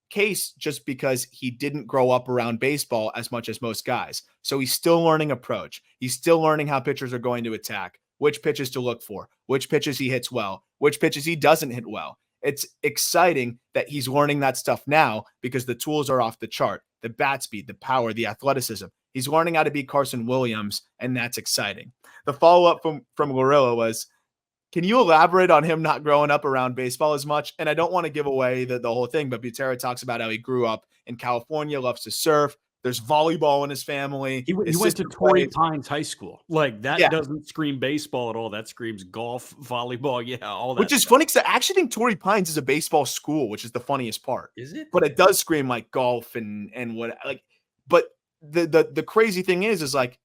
case just because he didn't grow up around baseball as much as most guys. So he's still learning approach. He's still learning how pitchers are going to attack, which pitches to look for, which pitches he hits well, which pitches he doesn't hit well. It's exciting that he's learning that stuff now because the tools are off the chart, the bat speed, the power, the athleticism. He's learning how to be Carson Williams, and that's exciting. The follow-up from Lorilla was, can you elaborate on him not growing up around baseball as much? And I don't want to give away the whole thing, but Butera talks about how he grew up in California, loves to surf. There's volleyball in his family. He went to Torrey Pines High School. Like that doesn't scream baseball at all. That screams golf, volleyball, all that. Which is funny because I actually think Torrey Pines is a baseball school, which is the funniest part. Is it? But it does scream like golf and what like. But the crazy thing is like,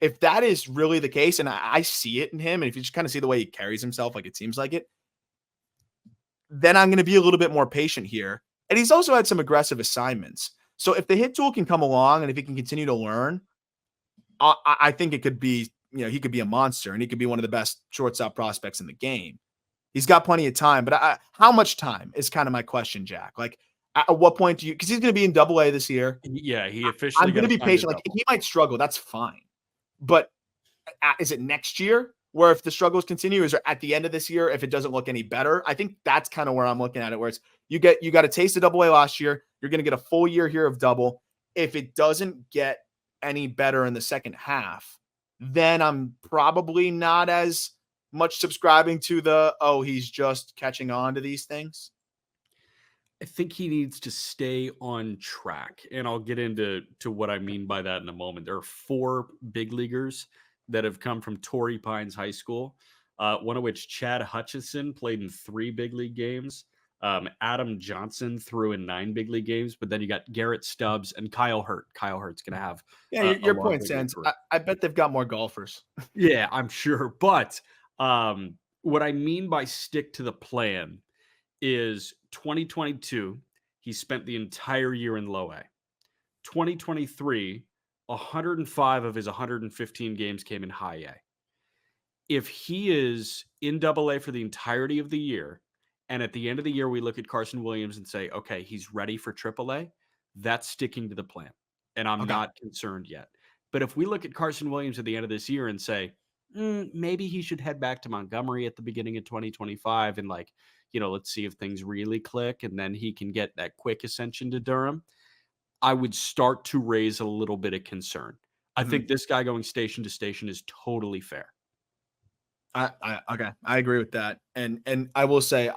if that is really the case, and I see it in him, and if you just kind of see the way he carries himself, like it seems like it, then I'm going to be a little bit more patient here. And he's also had some aggressive assignments. So if the hit tool can come along and if he can continue to learn, I think it could be, he could be a monster and he could be one of the best shortstop prospects in the game. He's got plenty of time, but how much time is kind of my question, Jack? Like, at what point do you, because he's going to be in AA this year. Yeah, he officially. I'm going to be patient. Like, he might struggle. That's fine. But is it next year where if the struggles continue, is it at the end of this year if it doesn't look any better? I think that's kind of where I'm looking at it, where it's you got a taste of AA last year. You're going to get a full year here of double. If it doesn't get any better in the second half, then I'm probably not as much subscribing to he's just catching on to these things. I think he needs to stay on track, and I'll get into what I mean by that in a moment. There are 4 big leaguers that have come from Torrey Pines High School. one of which Chad Hutchison played in 3 big league games. Adam Johnson threw in 9 big league games, but then you got Garrett Stubbs and Kyle Hurt. Kyle Hurt's going to have Yeah, a your long point big league stands. career. I bet they've got more golfers. Yeah, I'm sure. But what I mean by stick to the plan is 2022, he spent the entire year in low A. 2023, 105 of his 115 games came in high A. If he is in double A for the entirety of the year, and at the end of the year, we look at Carson Williams and say, okay, he's ready for triple A, that's sticking to the plan. And I'm Okay. not concerned yet. But if we look at Carson Williams at the end of this year and say, maybe he should head back to Montgomery at the beginning of 2025 and let's see if things really click and then he can get that quick ascension to Durham, I would start to raise a little bit of concern. I think this guy going station to station is totally fair. Okay, I agree with that, and I will say,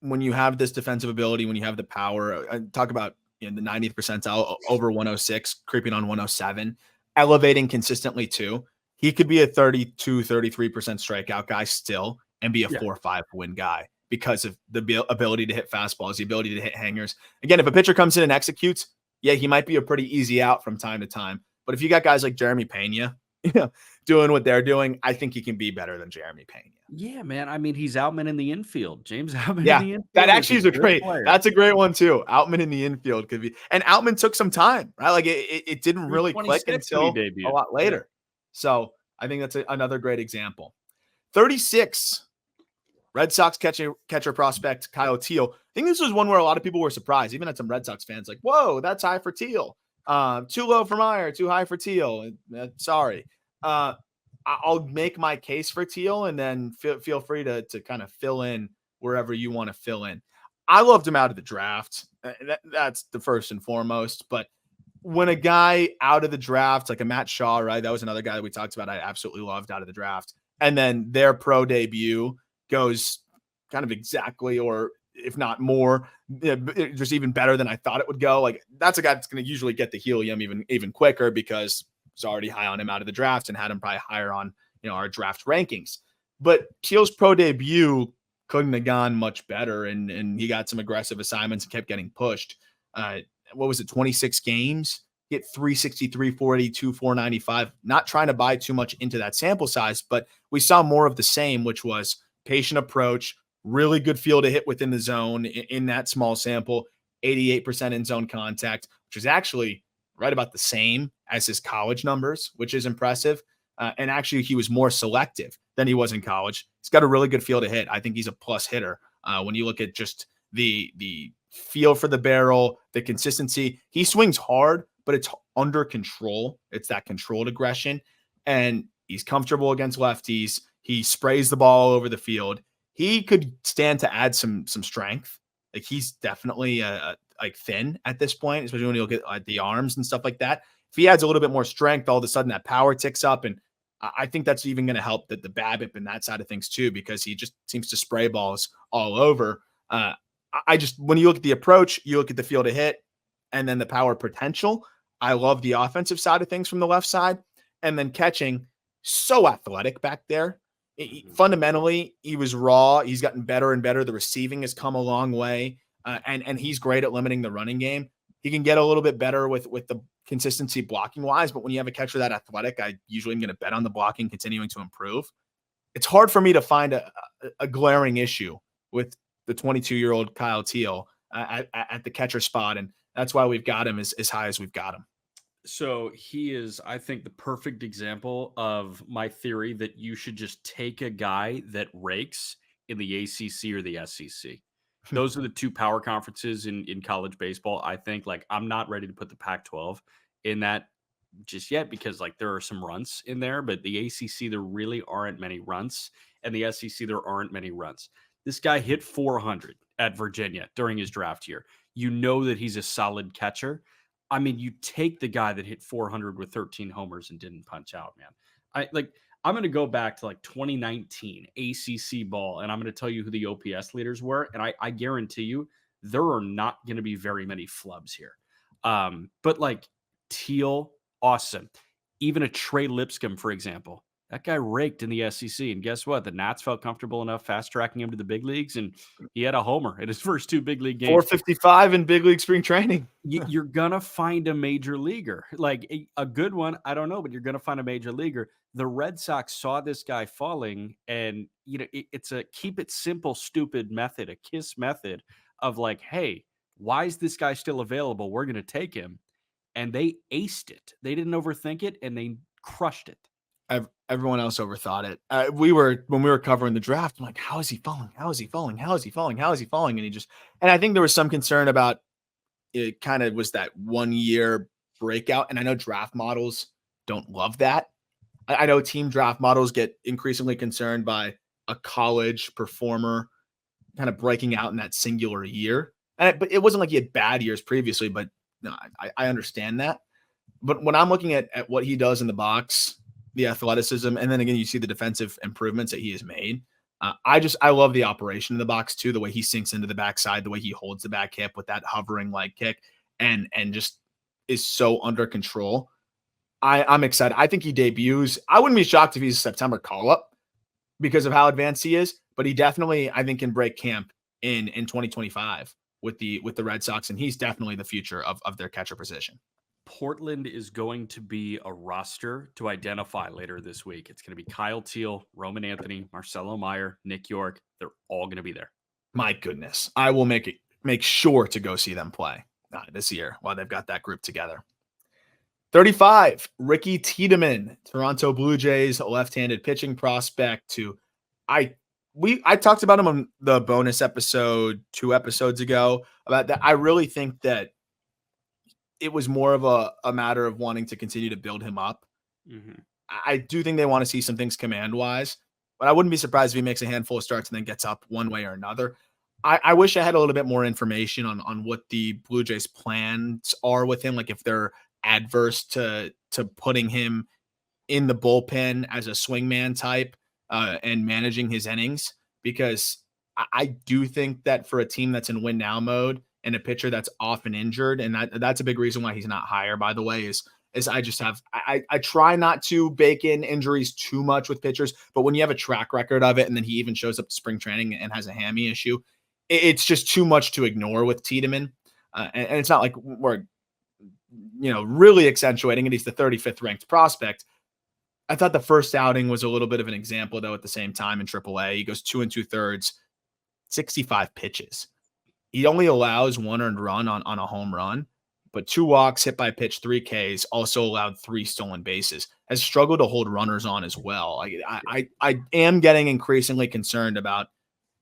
when you have this defensive ability, when you have the power, I talk about the 90th percentile, over 106, creeping on 107, elevating consistently too. He could be a 32, 33% strikeout guy still and be a 4-5 win guy because of the ability to hit fastballs, the ability to hit hangers. Again, if a pitcher comes in and executes, yeah, he might be a pretty easy out from time to time. But if you got guys like Jeremy Pena, doing what they're doing, I think he can be better than Jeremy Pena. Yeah, man. I mean, he's Outman in the infield. James Outman Yeah, in the infield. That actually is a great player. That's a great one too. Outman in the infield could be. And Outman took some time, right? Like it didn't really click until a lot later. So I think that's another great example. 36, Red Sox catcher prospect Kyle Teel. I think this was one where a lot of people were surprised, even at some Red Sox fans, like, whoa, that's high for Teel. Too low for Mayer, too high for Teel. Sorry. I'll make my case for Teel and then feel free to kind of fill in wherever you want to fill in. I loved him out of the draft. That's the first and foremost. But when a guy out of the draft, like a Matt Shaw, right? That was another guy that we talked about. I absolutely loved out of the draft. And then their pro debut goes kind of exactly, or if not more, just even better than I thought it would go. Like that's a guy that's going to usually get the helium even quicker because it's already high on him out of the draft and had him probably higher on our draft rankings. But Teal's pro debut couldn't have gone much better, and he got some aggressive assignments and kept getting pushed. What was it, 26 games? Hit 363, 482, 495. Not trying to buy too much into that sample size, but we saw more of the same, which was patient approach, really good feel to hit within the zone in that small sample, 88% in zone contact, which is actually right about the same as his college numbers, which is impressive. And actually, he was more selective than he was in college. He's got a really good feel to hit. I think he's a plus hitter. When you look at just the feel for the barrel, the consistency, he swings hard, but it's under control. It's that controlled aggression. And he's comfortable against lefties. He sprays the ball all over the field. He could stand to add some strength. Like he's definitely like thin at this point, especially when you look at the arms and stuff like that. If he adds a little bit more strength, all of a sudden that power ticks up. And I think that's even going to help the BABIP and that side of things too, because he just seems to spray balls all over. When you look at the approach, you look at the field to hit and then the power potential. I love the offensive side of things from the left side. And then catching, so athletic back there. Fundamentally, he was raw. He's gotten better and better. The receiving has come a long way. And he's great at limiting the running game. He can get a little bit better with the consistency blocking wise, but when you have a catcher that athletic, I usually am going to bet on the blocking continuing to improve. It's hard for me to find a glaring issue with the 22-year-old Kyle Teel at the catcher spot, and that's why we've got him as high as we've got him. So he is, I think, the perfect example of my theory that you should just take a guy that rakes in the ACC or the SEC. Those are the two power conferences in college baseball. I think I'm not ready to put the Pac-12 in that just yet because there are some runts in there, but the ACC, there really aren't many runts, and the SEC, there aren't many runts. This guy hit 400 at Virginia during his draft year. You know that he's a solid catcher. I mean, you take the guy that hit 400 with 13 homers and didn't punch out, man. I'm going to go back to 2019 ACC ball, and I'm going to tell you who the OPS leaders were. And I guarantee you there are not going to be very many flubs here. But Teel, awesome. Even a Trey Lipscomb, for example, That guy raked in the SEC, and guess what? The Nats felt comfortable enough fast-tracking him to the big leagues, and he had a homer in his first 2 big league games. 455 in big league spring training. You're gonna find a major leaguer, like a good one. I don't know, but you're gonna find a major leaguer. The Red Sox saw this guy falling, and it's a keep it simple, stupid method, a KISS method of like, hey, why is this guy still available? We're gonna take him, and they aced it. They didn't overthink it, and they crushed it. Everyone else overthought it. When we were covering the draft, I'm like, how is he falling? How is he falling? How is he falling? How is he falling? And I think there was some concern about it. Kind of was that 1 year breakout. And I know draft models don't love that. I know team draft models get increasingly concerned by a college performer kind of breaking out in that singular year. But it wasn't like he had bad years previously, but no, I understand that. But when I'm looking at what he does in the box, the athleticism, and then again, you see the defensive improvements that he has made. I love the operation in the box too, the way he sinks into the backside, the way he holds the back hip with that hovering leg kick, and just is so under control. I'm excited. I think he debuts. I wouldn't be shocked if he's a September call-up because of how advanced he is, but he definitely, I think, can break camp in 2025 with the Red Sox, and he's definitely the future of their catcher position. Portland is going to be a roster to identify later this week. It's going to be Kyle Teel, Roman Anthony, Marcelo Mayer, Nick York. They're all going to be there. My goodness. I will make sure to go see them play this year while they've got that group together. 35, Ricky Tiedemann, Toronto Blue Jays, left-handed pitching prospect I talked about him on the bonus episode 2 episodes ago about that. I really think that it was more of a matter of wanting to continue to build him up. Mm-hmm. I do think they want to see some things command-wise, but I wouldn't be surprised if he makes a handful of starts and then gets up one way or another. I wish I had a little bit more information on what the Blue Jays' plans are with him, like if they're adverse to putting him in the bullpen as a swingman type and managing his innings, because I do think that for a team that's in win now mode and a pitcher that's often injured, and that's a big reason why he's not higher, by the way, is I try not to bake in injuries too much with pitchers, but when you have a track record of it and then he even shows up to spring training and has a hammy issue, it's just too much to ignore with Tiedemann. And it's not like we're really accentuating it. He's the 35th ranked prospect. I thought the first outing was a little bit of an example, though, at the same time in AAA. He goes 2 2/3, 65 pitches. He only allows 1 earned run on a home run, but 2 walks, hit by pitch, 3 Ks, also allowed 3 stolen bases. Has struggled to hold runners on as well. I am getting increasingly concerned about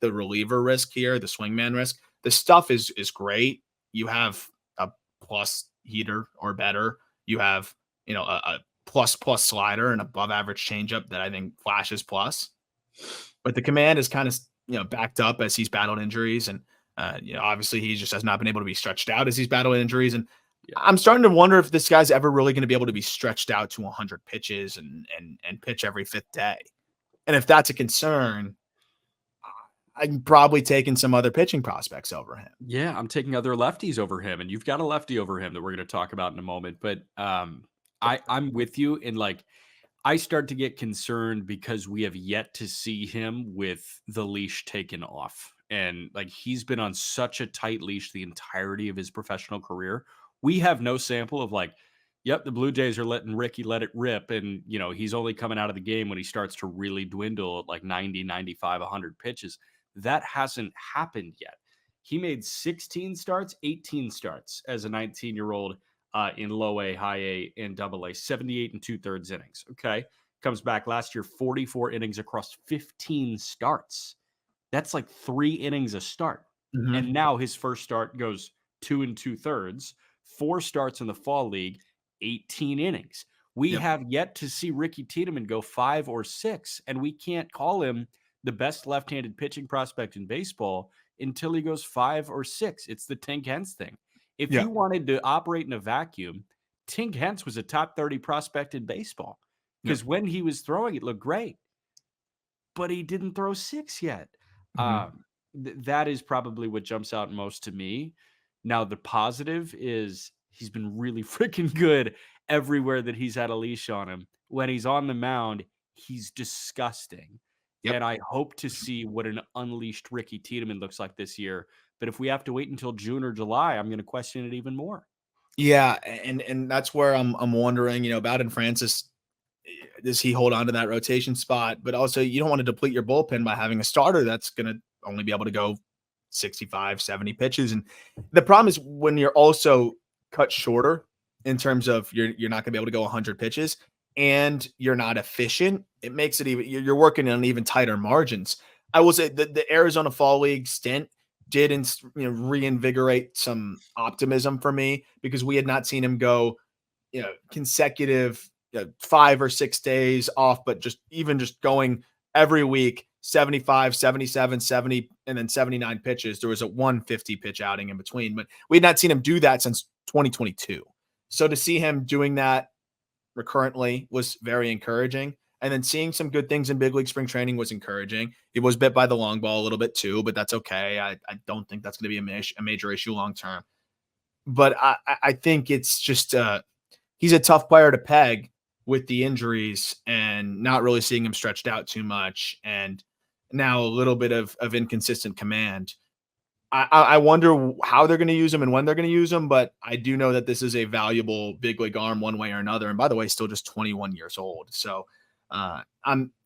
the reliever risk here, the swingman risk. The stuff is great. You have a plus heater or better. You have, a plus slider and above average changeup that I think flashes plus. But the command is kind of, backed up as he's battled injuries. And, obviously he just has not been able to be stretched out as he's battled injuries. And I'm starting to wonder if this guy's ever really going to be able to be stretched out to 100 pitches and pitch every 5th day. And if that's a concern, I'm probably taking some other pitching prospects over him. Yeah, I'm taking other lefties over him, and you've got a lefty over him that we're going to talk about in a moment. But I'm with you in I start to get concerned because we have yet to see him with the leash taken off. And he's been on such a tight leash the entirety of his professional career. We have no sample of yep, the Blue Jays are letting Ricky let it rip. And, he's only coming out of the game when he starts to really dwindle at 90, 95, 100 pitches. That hasn't happened yet. He made 16 starts, 18 starts as a 19-year-old in low A, high A, and double A, 78 2/3 innings. Okay. Comes back last year, 44 innings across 15 starts. That's 3 innings a start. Mm-hmm. And now his first start goes 2 2/3, 4 starts in the fall league, 18 innings. We have yet to see Ricky Tiedemann go 5 or 6, and we can't call him the best left-handed pitching prospect in baseball until he goes 5 or 6. It's the Tink Hence thing. If you wanted to operate in a vacuum, Tink Hence was a top 30 prospect in baseball because when he was throwing, it looked great, but he didn't throw 6 yet. Mm-hmm. That is probably what jumps out most to me. Now, the positive is he's been really freaking good everywhere that he's had a leash on him. When he's on the mound, he's disgusting. Yep. And I hope to see what an unleashed Ricky Tiedemann looks like this year. But if we have to wait until June or July, I'm going to question it even more. Yeah, and that's where I'm wondering, Bowden Francis, does he hold on to that rotation spot? But also, you don't want to deplete your bullpen by having a starter that's going to only be able to go 65, 70 pitches. And the problem is when you're also cut shorter in terms of you're not going to be able to go 100 pitches and you're not efficient, it makes it even, you're working on even tighter margins. I will say that the Arizona Fall League stint did reinvigorate some optimism for me because we had not seen him go, consecutive 5 or 6 days off, but just going every week, 75, 77, 70, and then 79 pitches. There was a 150 pitch outing in between, but we had not seen him do that since 2022. So to see him doing that recurrently was very encouraging. And then seeing some good things in big league spring training was encouraging. He was bit by the long ball a little bit too, but that's okay. I don't think that's going to be a major issue long term. But I think it's just he's a tough player to peg with the injuries and not really seeing him stretched out too much. And now a little bit of inconsistent command. I wonder how they're going to use him and when they're going to use him, but I do know that this is a valuable big league arm one way or another. And by the way, still just 21 years old. So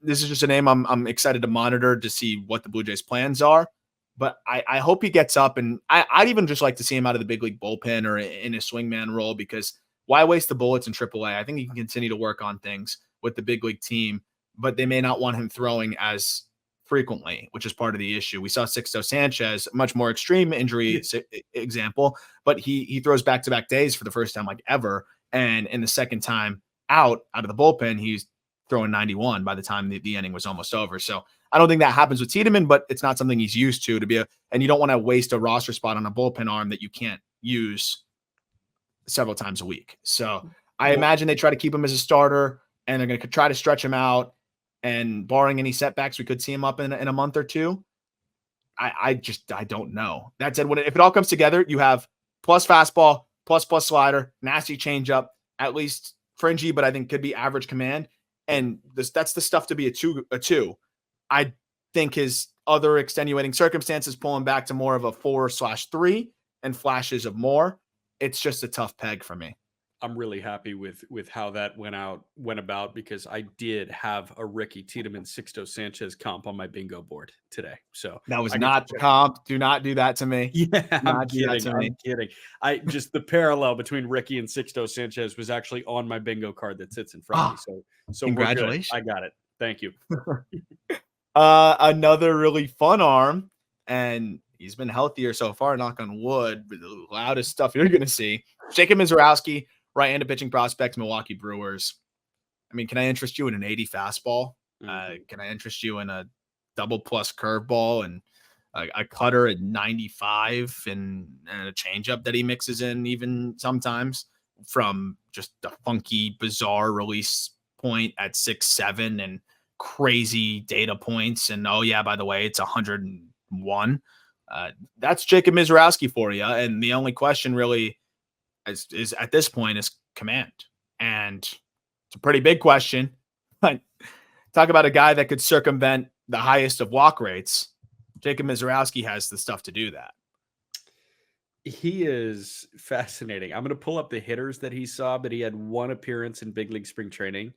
this is just a name I'm excited to monitor to see what the Blue Jays plans are. But I hope he gets up, and I'd even just like to see him out of the big league bullpen or in a swingman role, because why waste the bullets in AAA? I think he can continue to work on things with the big league team, but they may not want him throwing as frequently, which is part of the issue. We saw Sixto Sanchez, much more extreme injury example, but he throws back-to-back days for the first time like ever. And in the second time out of the bullpen, he's throwing 91 by the time the inning was almost over. So I don't think that happens with Tiedemann, but it's not something he's used to be and you don't want to waste a roster spot on a bullpen arm that you can't use several times a week. So I imagine they try to keep him as a starter, and they're going to try to stretch him out. And barring any setbacks, we could see him up in a month or two. I don't know. That said, if it all comes together, you have plus fastball, plus slider, nasty changeup, at least fringy, but I think could be average command. And that's the stuff to be a two. I think his other extenuating circumstances pull him back to more of a 4/3 and flashes of more. It's just a tough peg for me. I'm really happy with how that went about, because I did have a Ricky Tiedemann Sixto Sanchez comp on my bingo board today. So that was not the comp. Do not do that to me. Yeah, I'm kidding. I just, the parallel between Ricky and Sixto Sanchez was actually on my bingo card that sits in front of me. So congratulations. I got it. Thank you. Another really fun arm, and he's been healthier so far, knock on wood, but the loudest stuff you're going to see. Jacob Misiorowski, right-handed pitching prospect, Milwaukee Brewers. I mean, can I interest you in an 80 fastball? Can I interest you in a double plus curveball and a cutter at 95 and a changeup that he mixes in even sometimes, from just a funky, bizarre release point at 6'7" and crazy data points? And oh yeah, by the way, it's 101. That's Jacob Misiorowski for you. And the only question really is at this point is command. And it's a pretty big question, but talk about a guy that could circumvent the highest of walk rates. Jacob Misiorowski has the stuff to do that. He is fascinating. I'm going to pull up the hitters that he saw, but he had one appearance in big league spring training. He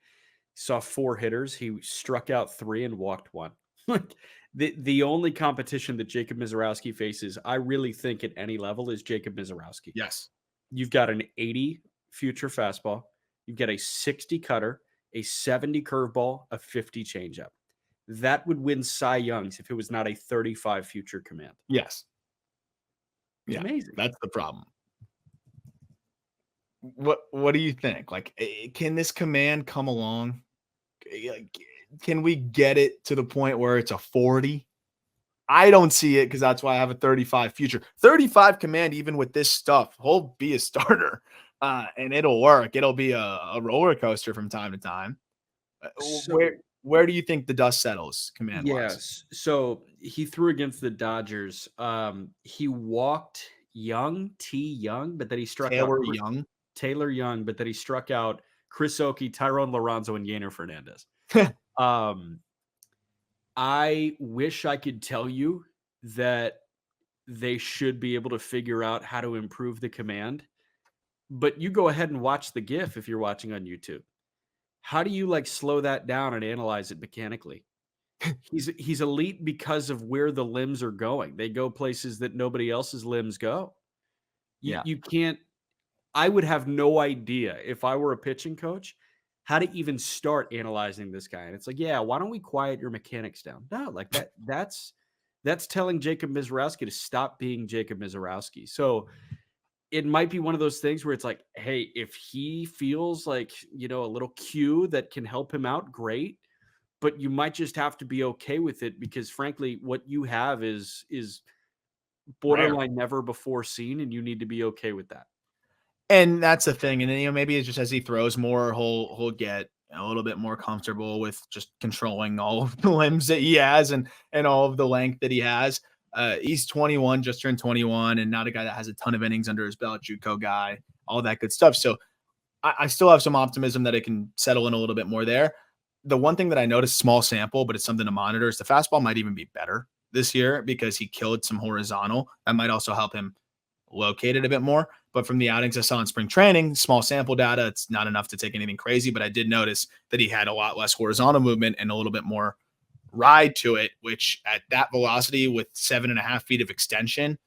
saw 4 hitters. He struck out 3 and walked 1. The only competition that Jacob Misiorowski faces, I really think at any level, is Jacob Misiorowski. Yes. You've got an 80 future fastball. You've got a 60 cutter, a 70 curveball, a 50 changeup. That would win Cy Youngs if it was not a 35 future command. Yes. It's amazing. That's the problem. What do you think? Like, can this command come along? Can we get it to the point where it's a 40? I don't see it, because that's why I have a 35 future. 35 command, even with this stuff, he'll be a starter, and it'll work. It'll be a roller coaster from time to time. Where do you think the dust settles command-wise? Yes. So he threw against the Dodgers. He walked Young, but then he struck Taylor Young, but then he struck out Chris Oakey, Tyrone Lorenzo, and Yainer Fernandez. Um, I wish I could tell you that they should be able to figure out how to improve the command, but you go ahead and watch the GIF if you're watching on YouTube. How do you like slow that down and analyze it mechanically? He's elite because of where the limbs are going. They go places that nobody else's limbs go. Yeah. You can't. I would have no idea if I were a pitching coach how to even start analyzing this guy. And it's like, yeah, why don't we quiet your mechanics down? No, like that's telling Jacob Misiorowski to stop being Jacob Misiorowski. So it might be one of those things where it's like, hey, if he feels like, a little cue that can help him out, great. But you might just have to be okay with it because frankly, what you have is Rare. borderline never before seen, and you need to be okay with that. And that's the thing. And then, maybe it's just as he throws more, he'll get a little bit more comfortable with just controlling all of the limbs that he has and all of the length that he has. He's 21, just turned 21, and not a guy that has a ton of innings under his belt, JUCO guy, all that good stuff. So I still have some optimism that it can settle in a little bit more there. The one thing that I noticed, small sample, but it's something to monitor, is the fastball might even be better this year because he killed some horizontal. That might also help him locate it a bit more. But from the outings I saw in spring training, small sample data, it's not enough to take anything crazy. But I did notice that he had a lot less horizontal movement and a little bit more ride to it, which at that velocity with 7.5 feet of extension,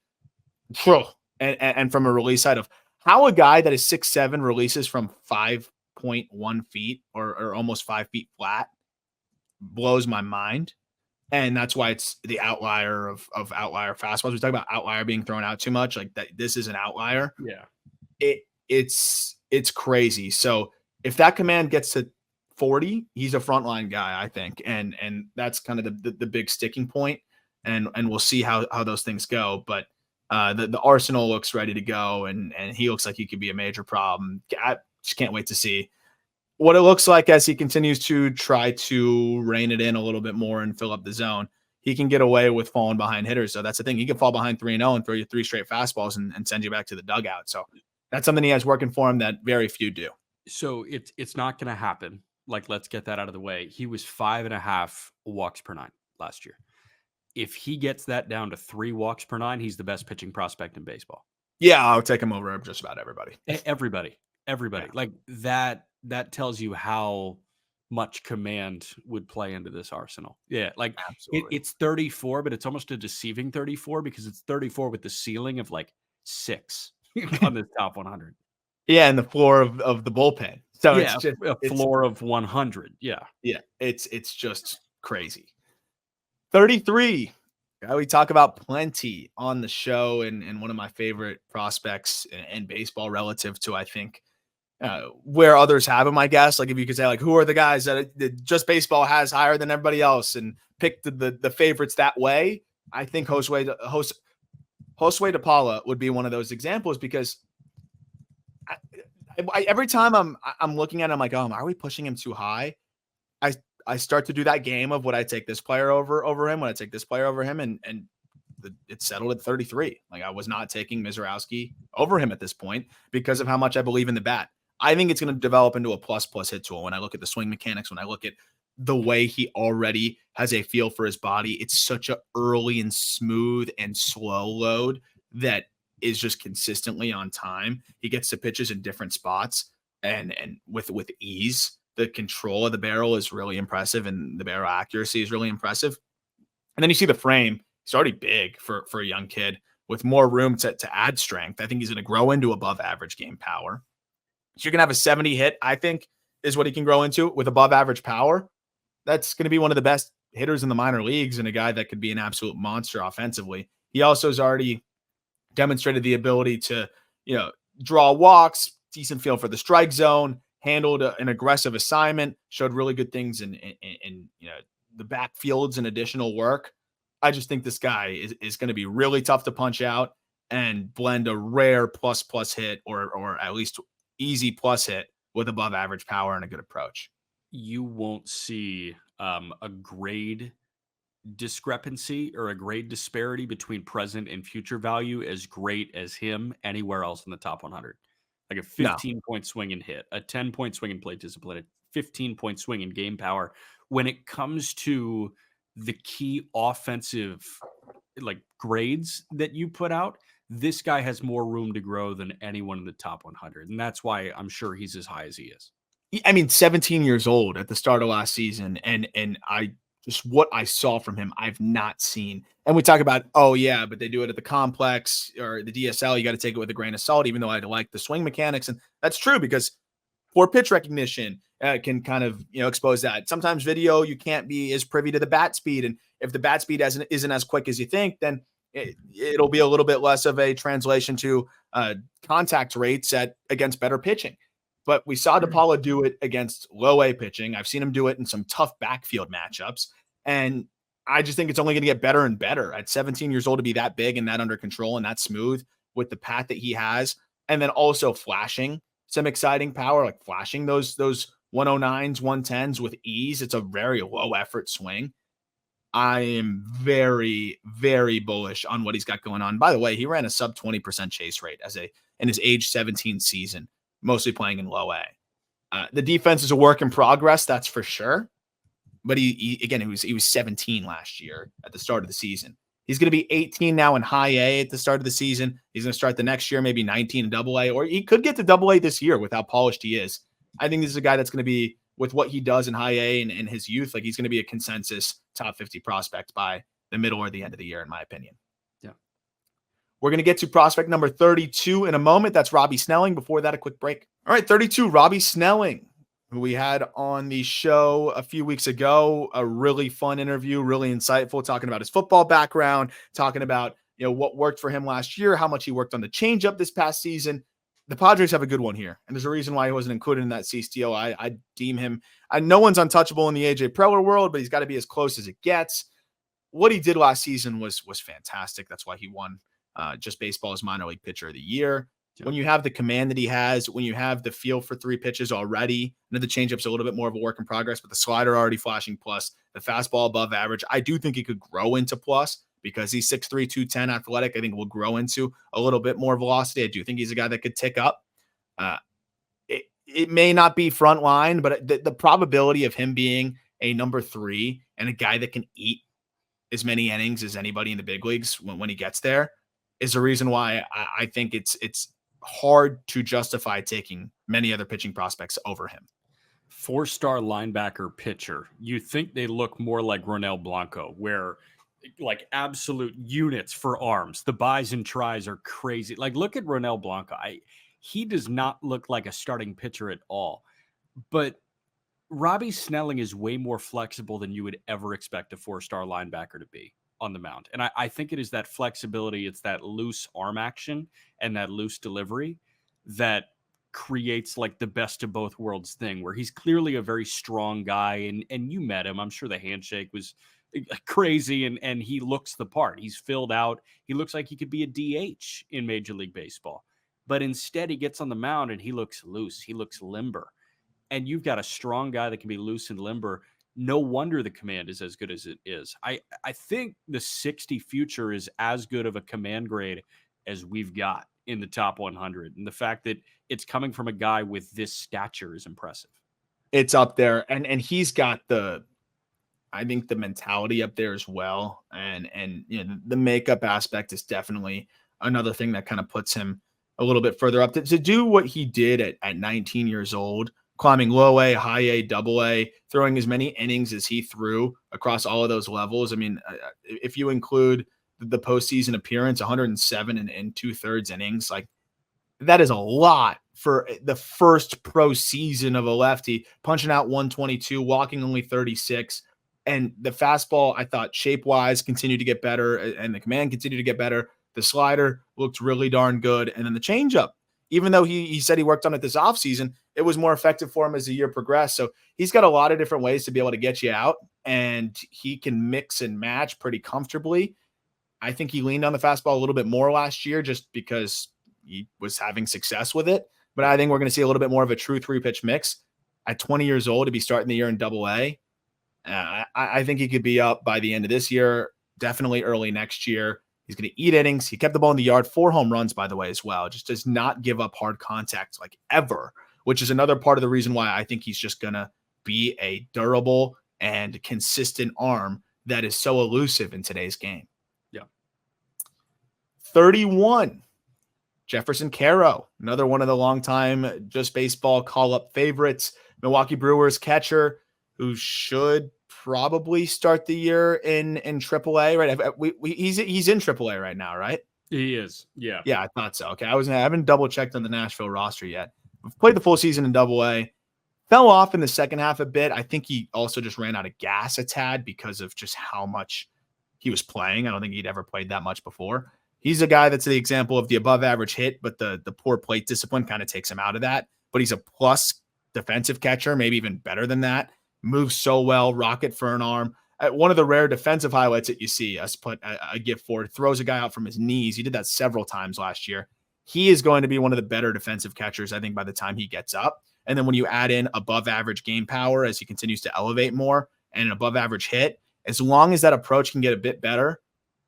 and from a release side of how a guy that is 6'7" releases from 5.1 feet or almost 5 feet flat blows my mind. And that's why it's the outlier of outlier fastballs. We talk about outlier being thrown out too much. Like that, this is an outlier. Yeah. It's crazy. So if that command gets to 40, he's a frontline guy, I think. And that's kind of the big sticking point. And we'll see how those things go. But the arsenal looks ready to go, and he looks like he could be a major problem. I just can't wait to see what it looks like as he continues to try to rein it in a little bit more and fill up the zone. He can get away with falling behind hitters. So that's the thing. He can fall behind 3-0 and throw you 3 straight fastballs and send you back to the dugout. So that's something he has working for him that very few do. So it's not going to happen. Like, let's get that out of the way. He was 5.5 walks per 9 last year. If he gets that down to 3 walks per 9, he's the best pitching prospect in baseball. Yeah, I'll take him over just about everybody. Everybody. Yeah. Like that tells you how much command would play into this arsenal. Yeah, like it's 34, but it's almost a deceiving 34 because it's 34 with the ceiling of like 6 on this top 100. Yeah, and the floor of the bullpen. So yeah, it's just a floor of 100. Yeah. Yeah, it's just crazy. 33. We talk about plenty on the show, and one of my favorite prospects in baseball relative to, I think, where others have him, I guess. Like if you could say, like, who are the guys that just baseball has higher than everybody else and pick the favorites that way, I think Josue De Paula would be one of those examples because every time I'm looking at him, I'm like, oh, are we pushing him too high? I start to do that game of would I take this player over him? Would I take this player over him? And it settled at 33. Like I was not taking Misiorowski over him at this point because of how much I believe in the bat. I think it's going to develop into a plus hit tool. When I look at the swing mechanics, when I look at the way he already has a feel for his body, it's such a early and smooth and slow load that is just consistently on time. He gets to pitches in different spots and with ease. The control of the barrel is really impressive, and the barrel accuracy is really impressive. And then you see the frame. He's already big for a young kid with more room to add strength. I think he's going to grow into above average game power. So you can have a 70 hit, I think, is what he can grow into with above average power. That's going to be one of the best hitters in the minor leagues and a guy that could be an absolute monster offensively. He also has already demonstrated the ability to, draw walks, decent feel for the strike zone, handled an aggressive assignment, showed really good things in the backfields and additional work. I just think this guy is going to be really tough to punch out and blend a rare plus hit or at least easy plus hit with above average power and a good approach. You won't see a grade discrepancy or a grade disparity between present and future value as great as him anywhere else in the top 100. Like a 15-point swing and hit, a 10-point swing in plate discipline, a 15-point swing in game power when it comes to the key offensive grades that you put out, this guy has more room to grow than anyone in the top 100. And that's why I'm sure he's as high as he is. I mean, 17 years old at the start of last season. And I just, what I saw from him, I've not seen. And we talk about, oh yeah, but they do it at the complex or the DSL. You got to take it with a grain of salt, even though I like the swing mechanics. And that's true because poor pitch recognition can kind of, expose that. Sometimes video, you can't be as privy to the bat speed. And if the bat speed isn't as quick as you think, then it'll be a little bit less of a translation to contact rates against better pitching. But we saw De Paula do it against low A pitching. I've seen him do it in some tough backfield matchups. And I just think it's only going to get better and better at 17 years old to be that big and that under control and that smooth with the path that he has. And then also flashing some exciting power, like flashing those 109s, 110s with ease. It's a very low effort swing. I am very, very bullish on what he's got going on. By the way, he ran a sub 20% chase rate in his age 17 season, mostly playing in low A. The defense is a work in progress, that's for sure. But he was 17 last year at the start of the season. He's going to be 18 now in high A at the start of the season. He's going to start the next year, maybe 19 in double A, or he could get to double A this year with how polished he is. I think this is a guy that's going to be, with what he does in high A and his youth, like he's going to be a consensus top 50 prospect by the middle or the end of the year, in my opinion. Yeah. We're going to get to prospect number 32 in a moment. That's Robby Snelling. Before that, a quick break. All right, 32, Robby Snelling, who we had on the show a few weeks ago. A really fun interview, really insightful, talking about his football background, talking about what worked for him last year, how much he worked on the changeup this past season. The Padres have a good one here, and there's a reason why he wasn't included in that C-Steal. I deem him, no one's untouchable in the AJ Preller world, but he's got to be as close as it gets. What he did last season was fantastic. That's why he won Just Baseball's minor league pitcher of the year. Yeah. When you have the command that he has, when you have the feel for three pitches already, the changeup's a little bit more of a work in progress, but the slider already flashing plus, the fastball above average. I do think he could grow into plus, because he's 6'3", 210 athletic. I think will grow into a little bit more velocity. I do think he's a guy that could tick up. It may not be front line, but the probability of him being a number 3 and a guy that can eat as many innings as anybody in the big leagues when he gets there is a reason why I think it's hard to justify taking many other pitching prospects over him. 4-star linebacker pitcher. You think they look more like Ronel Blanco, where like absolute units for arms. The buys and tries are crazy. Like, look at Ronel Blanco. He does not look like a starting pitcher at all. But Robby Snelling is way more flexible than you would ever expect a 4-star linebacker to be on the mound. And I think it is that flexibility. It's that loose arm action and that loose delivery that creates like the best of both worlds thing, where he's clearly a very strong guy. And you met him. I'm sure the handshake was crazy, and he looks the part. He's filled out. He looks like he could be a DH in Major League Baseball. But instead, he gets on the mound and he looks loose. He looks limber. And you've got a strong guy that can be loose and limber. No wonder the command is as good as it is. I think the 60 future is as good of a command grade as we've got in the top 100. And the fact that it's coming from a guy with this stature is impressive. It's up there. And he's got I think the mentality up there as well. And the makeup aspect is definitely another thing that kind of puts him a little bit further up to do what he did at 19 years old, climbing low A, high A, double A, throwing as many innings as he threw across all of those levels. I mean, if you include the postseason appearance, 107 and 2/3 innings, like that is a lot for the first pro season of a lefty, punching out 122, walking only 36. And the fastball, I thought shape-wise continued to get better, and the command continued to get better. The slider looked really darn good. And then the changeup, even though he said he worked on it this offseason, it was more effective for him as the year progressed. So he's got a lot of different ways to be able to get you out, and he can mix and match pretty comfortably. I think he leaned on the fastball a little bit more last year just because he was having success with it. But I think we're going to see a little bit more of a true 3-pitch mix. At 20 years old, to be starting the year in double A, I think he could be up by the end of this year, definitely early next year. He's going to eat innings. He kept the ball in the yard, 4 home runs, by the way, as well. Just does not give up hard contact like ever, which is another part of the reason why I think he's just going to be a durable and consistent arm that is so elusive in today's game. Yeah. 31, Jeferson Quero, another one of the longtime Just Baseball call-up favorites, Milwaukee Brewers catcher who should probably start the year in AAA, right? He's in AAA right now, right? He is. Yeah. Yeah, I thought so. Okay. I haven't double checked on the Nashville roster yet. We've played the full season in AA. Fell off in the second half a bit. I think he also just ran out of gas a tad because of just how much he was playing. I don't think he'd ever played that much before. He's a guy that's the example of the above average hit, but the poor plate discipline kind of takes him out of that. But he's a plus defensive catcher, maybe even better than that. Moves so well, rocket for an arm. One of the rare defensive highlights that you see us put a gift forward, throws a guy out from his knees. He did that several times last year. He is going to be one of the better defensive catchers, I think, by the time he gets up. And then when you add in above average game power as he continues to elevate more and an above average hit, as long as that approach can get a bit better,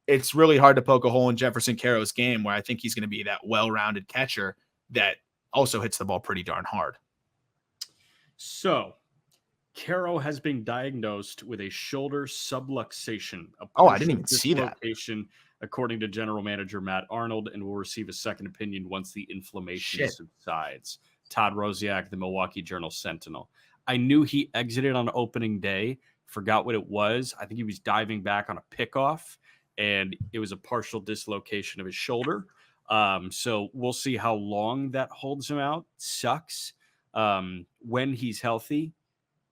it's really hard to poke a hole in Jeferson Quero's game, where I think he's going to be that well-rounded catcher that also hits the ball pretty darn hard. So Quero has been diagnosed with a shoulder subluxation. I didn't even see that. According to general manager Matt Arnold, and will receive a second opinion once the inflammation subsides. Todd Rosiak, the Milwaukee Journal-Sentinel. I knew he exited on opening day, forgot what it was. I think he was diving back on a pickoff, and it was a partial dislocation of his shoulder. So we'll see how long that holds him out. Sucks. When he's healthy,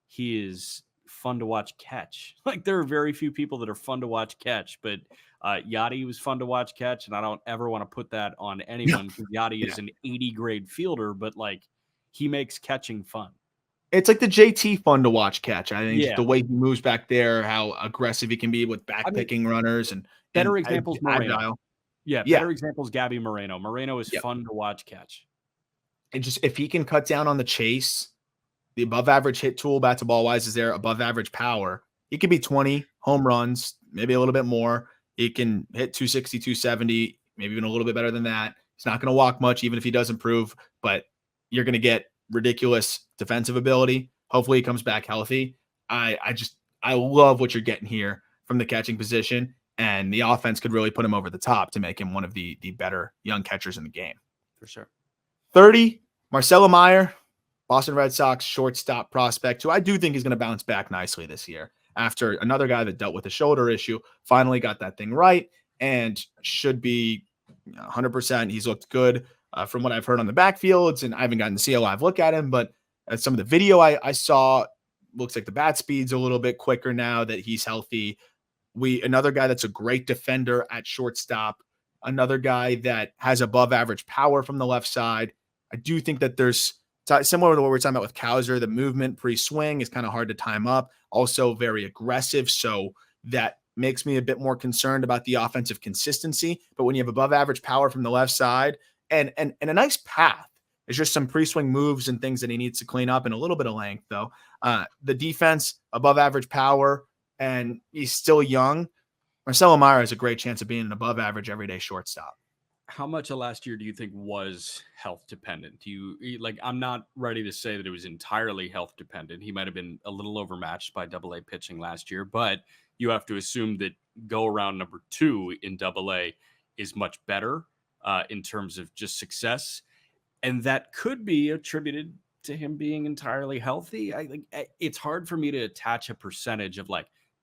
he is fun to watch catch. Like, there are very few people that are fun to watch catch, but Yachty was fun to watch catch, and I don't ever want to put that on anyone because Yachty is an 80 grade fielder, but like, he makes catching fun. It's like the JT fun to watch catch. I think the way he moves back there, how aggressive he can be with back picking runners, and better examples Moreno. Better examples Gabby Moreno. Moreno is fun to watch catch. And just if he can cut down on the chase, the above average hit tool, bat to ball wise, is there, above average power. He could be 20 home runs, maybe a little bit more. He can hit 260, 270, maybe even a little bit better than that. He's not going to walk much, even if he does improve, but you're going to get ridiculous defensive ability. Hopefully he comes back healthy. I love what you're getting here from the catching position, and the offense could really put him over the top to make him one of the better young catchers in the game. For sure. 30, Marcelo Mayer, Boston Red Sox shortstop prospect, who I do think is going to bounce back nicely this year after another guy that dealt with a shoulder issue, finally got that thing right and should be 100%. He's looked good from what I've heard on the backfields, and I haven't gotten to see a live look at him, but some of the video I saw, looks like the bat speed's a little bit quicker now that he's healthy. Another guy that's a great defender at shortstop, another guy that has above average power from the left side. I do think that there's similar to what we're talking about with Cowser, the movement pre-swing is kind of hard to time up, also very aggressive. So that makes me a bit more concerned about the offensive consistency. But when you have above average power from the left side and a nice path, it's just some pre-swing moves and things that he needs to clean up and a little bit of length though. The defense, above average power, and he's still young. Marcelo Mayer has a great chance of being an above average everyday shortstop. How much of last year do you think was health dependent? I'm not ready to say that it was entirely health dependent. He might have been a little overmatched by AA pitching last year, but you have to assume that go around number 2 in AA is much better in terms of just success. And that could be attributed to him being entirely healthy. It's hard for me to attach a percentage of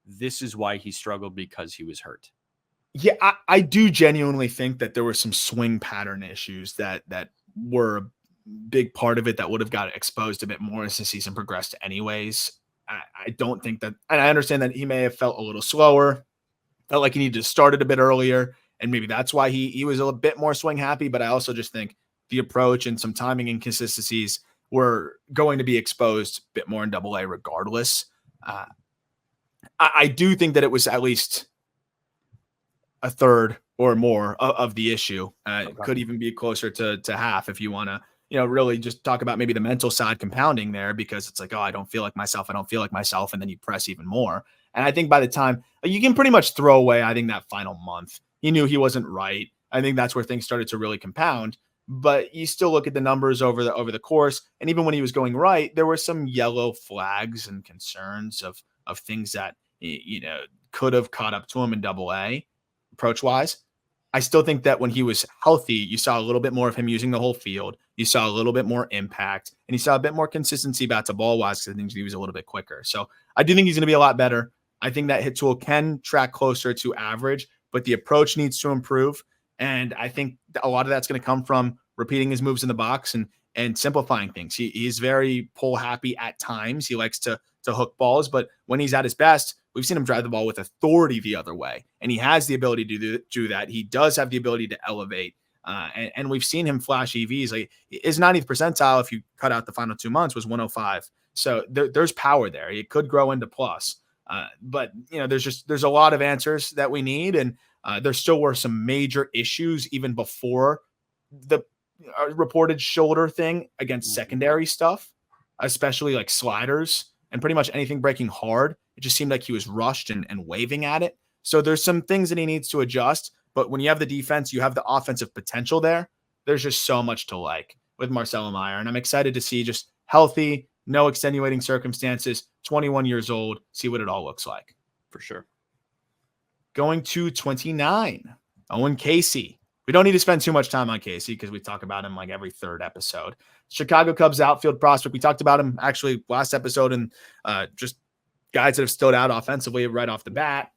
this is why he struggled because he was hurt. Yeah, I do genuinely think that there were some swing pattern issues that were a big part of it that would have got exposed a bit more as the season progressed anyways. I don't think that, and I understand that he may have felt a little slower, felt like he needed to start it a bit earlier, and maybe that's why he was a bit more swing happy, but I also just think the approach and some timing inconsistencies were going to be exposed a bit more in AA regardless. I do think that it was at least a third or more of the issue. It could even be closer to half if you want to, really just talk about maybe the mental side compounding there, because it's like, oh, I don't feel like myself. And then you press even more. And I think by the time you can pretty much throw away, I think that final month, he knew he wasn't right. I think that's where things started to really compound, but you still look at the numbers over the course. And even when he was going right, there were some yellow flags and concerns of of things that, could have caught up to him in Double-A approach wise. I still think that when he was healthy, you saw a little bit more of him using the whole field. You saw a little bit more impact, and you saw a bit more consistency bat to ball wise because I think he was a little bit quicker. So I do think he's going to be a lot better. I think that hit tool can track closer to average, but the approach needs to improve. And I think a lot of that's going to come from repeating his moves in the box and simplifying things. He's very pull happy at times. He likes to hook balls, but when he's at his best, we've seen him drive the ball with authority the other way, and he has the ability to do that. He does have the ability to elevate, and we've seen him flash EVs. Like his 90th percentile, if you cut out the final 2 months, was 105. So there's power there. It could grow into plus, but there's a lot of answers that we need, and there still were some major issues even before the reported shoulder thing against secondary stuff, especially like sliders and pretty much anything breaking hard. It just seemed like he was rushed and waving at it. So there's some things that he needs to adjust. But when you have the defense, you have the offensive potential there. There's just so much to like with Marcelo Mayer. And I'm excited to see just healthy, no extenuating circumstances, 21 years old, see what it all looks like. For sure. Going to 29, Owen Caissie. We don't need to spend too much time on Caissie because we talk about him like every third episode. Chicago Cubs outfield prospect. We talked about him actually last episode, and just guys that have stood out offensively right off the bat.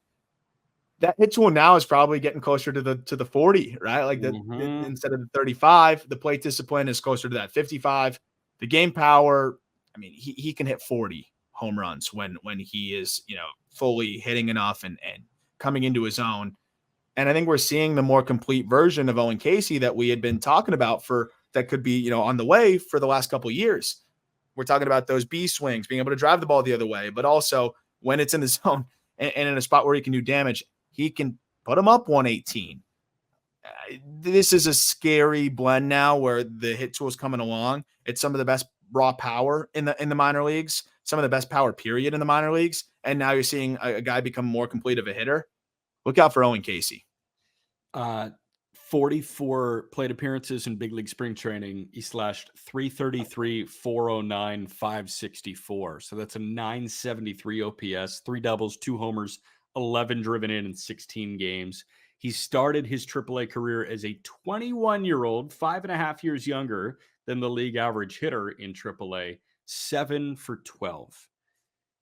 That hit tool now is probably getting closer to the 40, right? Like instead of the 35, the plate discipline is closer to that 55. The game power, I mean, he can hit 40 home runs when he is, fully hitting enough and coming into his own. And I think we're seeing the more complete version of Owen Caissie that we had been talking about that could be, on the way for the last couple of years. We're talking about those B swings, being able to drive the ball the other way, but also when it's in the zone and in a spot where he can do damage, he can put him up 118. This is a scary blend now where the hit tool is coming along. It's some of the best raw power in the minor leagues, some of the best power period in the minor leagues. And now you're seeing a guy become more complete of a hitter. Look out for Owen Caissie. 44 plate appearances in big league spring training. He slashed 333, 409, 564. So that's a 973 OPS, 3 doubles, 2 homers, 11 driven in 16 games. He started his AAA career as a 21-year-old, 5.5 years younger than the league average hitter in AAA, 7 for 12.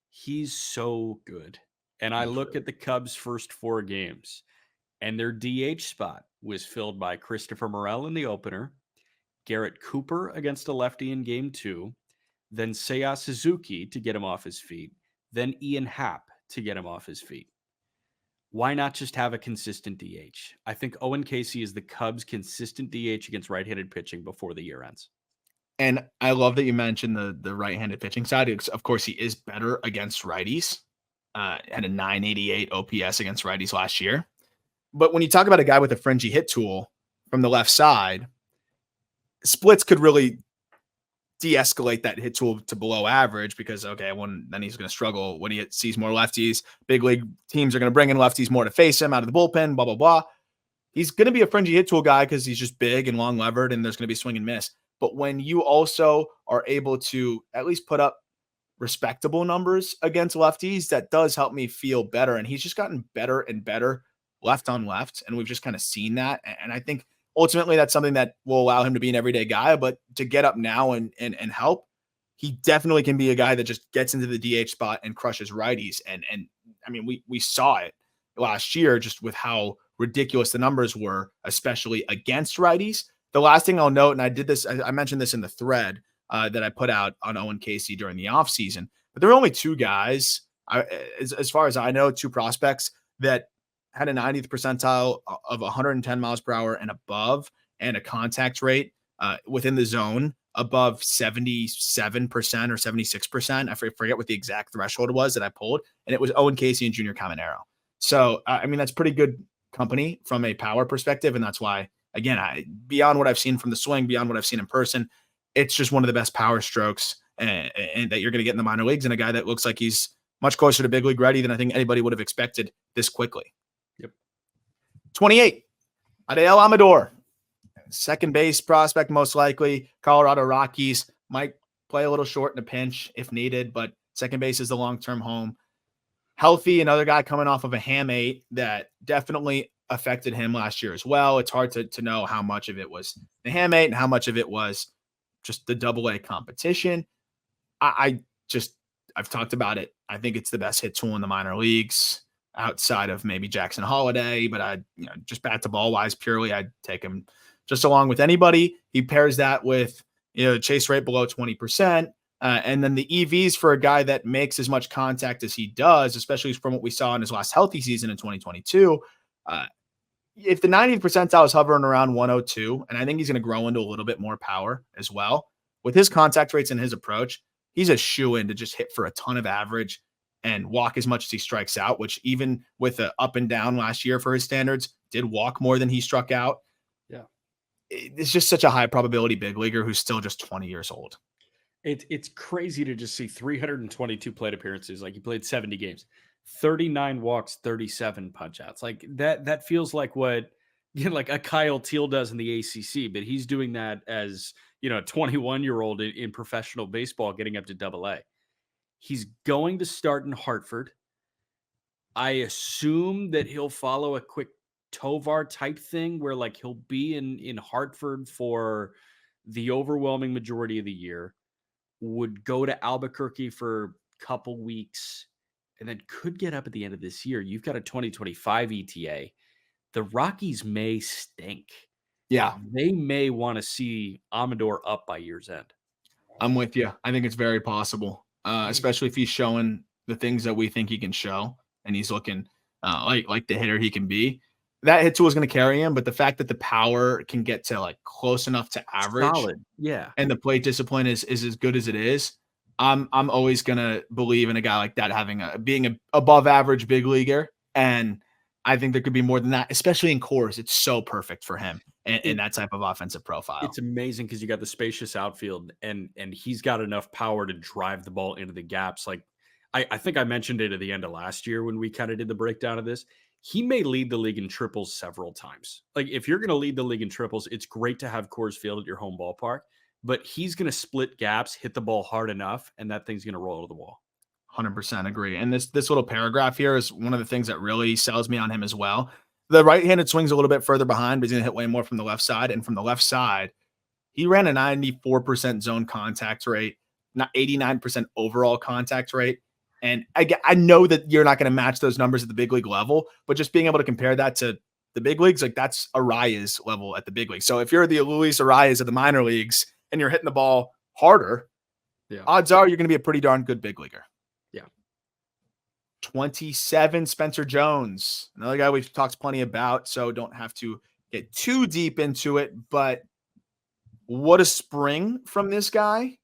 He's so good. And I look at the Cubs' first 4 games, and their DH spot was filled by Christopher Morel in the opener, Garrett Cooper against a lefty in game 2, then Seiya Suzuki to get him off his feet, then Ian Happ to get him off his feet. Why not just have a consistent DH? I think Owen Caissie is the Cubs' consistent DH against right-handed pitching before the year ends. And I love that you mentioned the right-handed pitching side. Of course, he is better against righties. Had a 988 OPS against righties last year. But when you talk about a guy with a fringy hit tool from the left side, splits could really de-escalate that hit tool to below average because, then he's going to struggle when he sees more lefties. Big league teams are going to bring in lefties more to face him out of the bullpen, blah, blah, blah. He's going to be a fringy hit tool guy because he's just big and long levered and there's going to be swing and miss. But when you also are able to at least put up respectable numbers against lefties, that does help me feel better. And he's just gotten better and better left on left. And we've just kind of seen that. And I think ultimately that's something that will allow him to be an everyday guy, but to get up now and help, he definitely can be a guy that just gets into the DH spot and crushes righties. And I mean, we saw it last year just with how ridiculous the numbers were, especially against righties. The last thing I'll note, and I mentioned this in the thread that I put out on Owen Caissie during the offseason, but there were only 2 guys, as far as I know, 2 prospects that had a 90th percentile of 110 miles per hour and above, and a contact rate within the zone above 77% or 76%. I forget what the exact threshold was that I pulled, and it was Owen Caissie and Junior Caminero. So, I mean, that's pretty good company from a power perspective, and that's why, again, beyond what I've seen from the swing, beyond what I've seen in person, it's just one of the best power strokes and that you're going to get in the minor leagues, and a guy that looks like he's much closer to big league ready than I think anybody would have expected this quickly. Yep. 28, Adael Amador, second base prospect, most likely. Colorado Rockies might play a little short in a pinch if needed, but second base is the long-term home. healthy, another guy coming off of a hamate that definitely affected him last year as well. It's hard to know how much of it was the hamate and how much of it was just the double-A competition. I've talked about it. I think it's the best hit tool in the minor leagues outside of maybe Jackson Holiday, but just bat to ball wise purely, I'd take him just along with anybody. He pairs that with, chase rate below 20%. And then the EVs for a guy that makes as much contact as he does, especially from what we saw in his last healthy season in 2022. If the 90th percentile is hovering around 102, and I think he's going to grow into a little bit more power as well with his contact rates and his approach, he's a shoe-in to just hit for a ton of average and walk as much as he strikes out, which even with an up and down last year for his standards, did walk more than he struck out. Yeah. It's just such a high probability big leaguer who's still just 20 years old. It's crazy to just see 322 plate appearances. Like, he played 70 games, 39 walks, 37 punch outs. Like that feels like what like a Kyle Teel does in the ACC, but he's doing that as, a 21-year-old in professional baseball, getting up to AA. He's going to start in Hartford. I assume that he'll follow a quick Tovar type thing where like he'll be in Hartford for the overwhelming majority of the year, would go to Albuquerque for a couple weeks, and then could get up at the end of this year. You've got a 2025 ETA. The Rockies may stink. Yeah. They may want to see Amador up by year's end. I'm with you. I think it's very possible, especially if he's showing the things that we think he can show, and he's looking like the hitter he can be. That hit tool is going to carry him, but the fact that the power can get to like close enough to average, solid, yeah, and the plate discipline is as good as it is, I'm always going to believe in a guy like that being a above average big leaguer. And I think there could be more than that, especially in Coors. It's so perfect for him in that type of offensive profile. It's amazing because you got the spacious outfield, and he's got enough power to drive the ball into the gaps. Like I think I mentioned it at the end of last year when we kind of did the breakdown of this. He may lead the league in triples several times. Like, if you're going to lead the league in triples, it's great to have Coors Field at your home ballpark, but he's going to split gaps, hit the ball hard enough, and that thing's going to roll to the wall. 100% agree. And this little paragraph here is one of the things that really sells me on him as well. The right-handed swing's a little bit further behind, but he's going to hit way more from the left side. And from the left side, he ran a 94% zone contact rate, not 89% overall contact rate. And I know that you're not going to match those numbers at the big league level, but just being able to compare that to the big leagues, like that's Arias level at the big league. So if you're the Luis Arias of the minor leagues and you're hitting the ball harder, odds are you're going to be a pretty darn good big leaguer. Yeah. 27, Spencer Jones, another guy we've talked plenty about, so don't have to get too deep into it, but what a spring from this guy.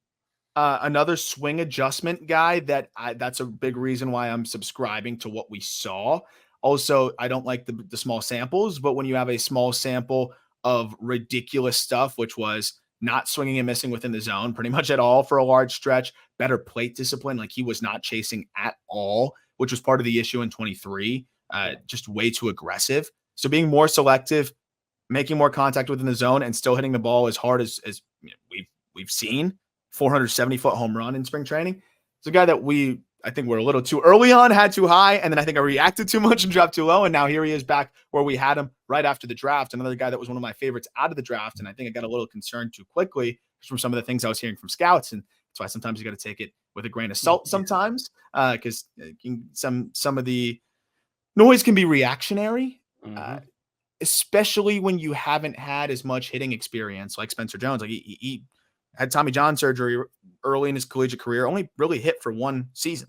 Another swing adjustment guy that's a big reason why I'm subscribing to what we saw. Also, I don't like the small samples, but when you have a small sample of ridiculous stuff, which was not swinging and missing within the zone pretty much at all for a large stretch, better plate discipline, like he was not chasing at all, which was part of the issue in 23, just way too aggressive. So being more selective, making more contact within the zone, and still hitting the ball as hard as we've seen. 470-foot home run in spring training. It's a guy that I think we're a little too early on, had too high, and then I think I reacted too much and dropped too low, and now here he is back where we had him right after the draft. Another guy that was one of my favorites out of the draft, and I think I got a little concerned too quickly just from some of the things I was hearing from scouts, and that's why sometimes you got to take it with a grain of salt sometimes, because some of the noise can be reactionary, especially when you haven't had as much hitting experience like Spencer Jones. Like he had Tommy John surgery early in his collegiate career, only really hit for one season.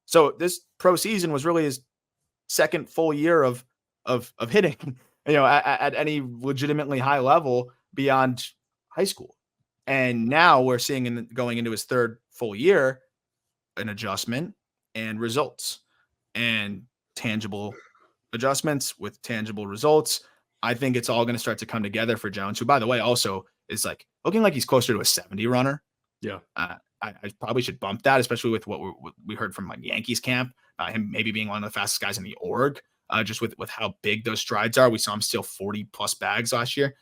So this pro season was really his second full year of hitting, at any legitimately high level beyond high school. And now we're seeing going into his third full year, an adjustment and results and tangible adjustments with tangible results. I think it's all going to start to come together for Jones, who, by the way, also is like looking like he's closer to a 70 runner. Yeah. I probably should bump that, especially with what we heard from like Yankees camp, him maybe being one of the fastest guys in the org, just with how big those strides are. We saw him steal 40 plus bags last year.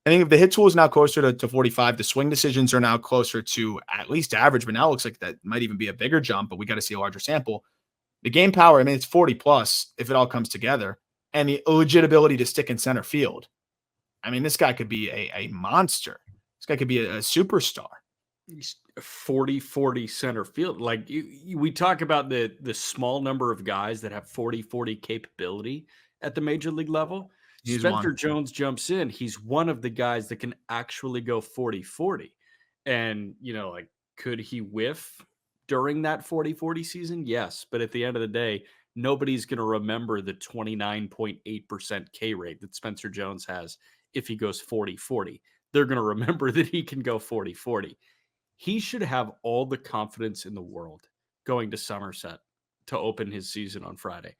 I think if the hit tool is now closer to 45, the swing decisions are now closer to at least average, but now it looks like that might even be a bigger jump, but we got to see a larger sample. The game power, I mean, it's 40 plus if it all comes together, and the legit ability to stick in center field. I mean, this guy could be a monster. This guy could be a superstar. He's 40-40 center field. Like we talk about the small number of guys that have 40-40 capability at the major league level. He's Spencer one. Jones jumps in. He's one of the guys that can actually go 40-40. And, like, could he whiff during that 40-40 season? Yes. But at the end of the day, nobody's going to remember the 29.8% K rate that Spencer Jones has if he goes 40-40. They're going to remember that he can go 40-40. He should have all the confidence in the world going to Somerset to open his season on Friday.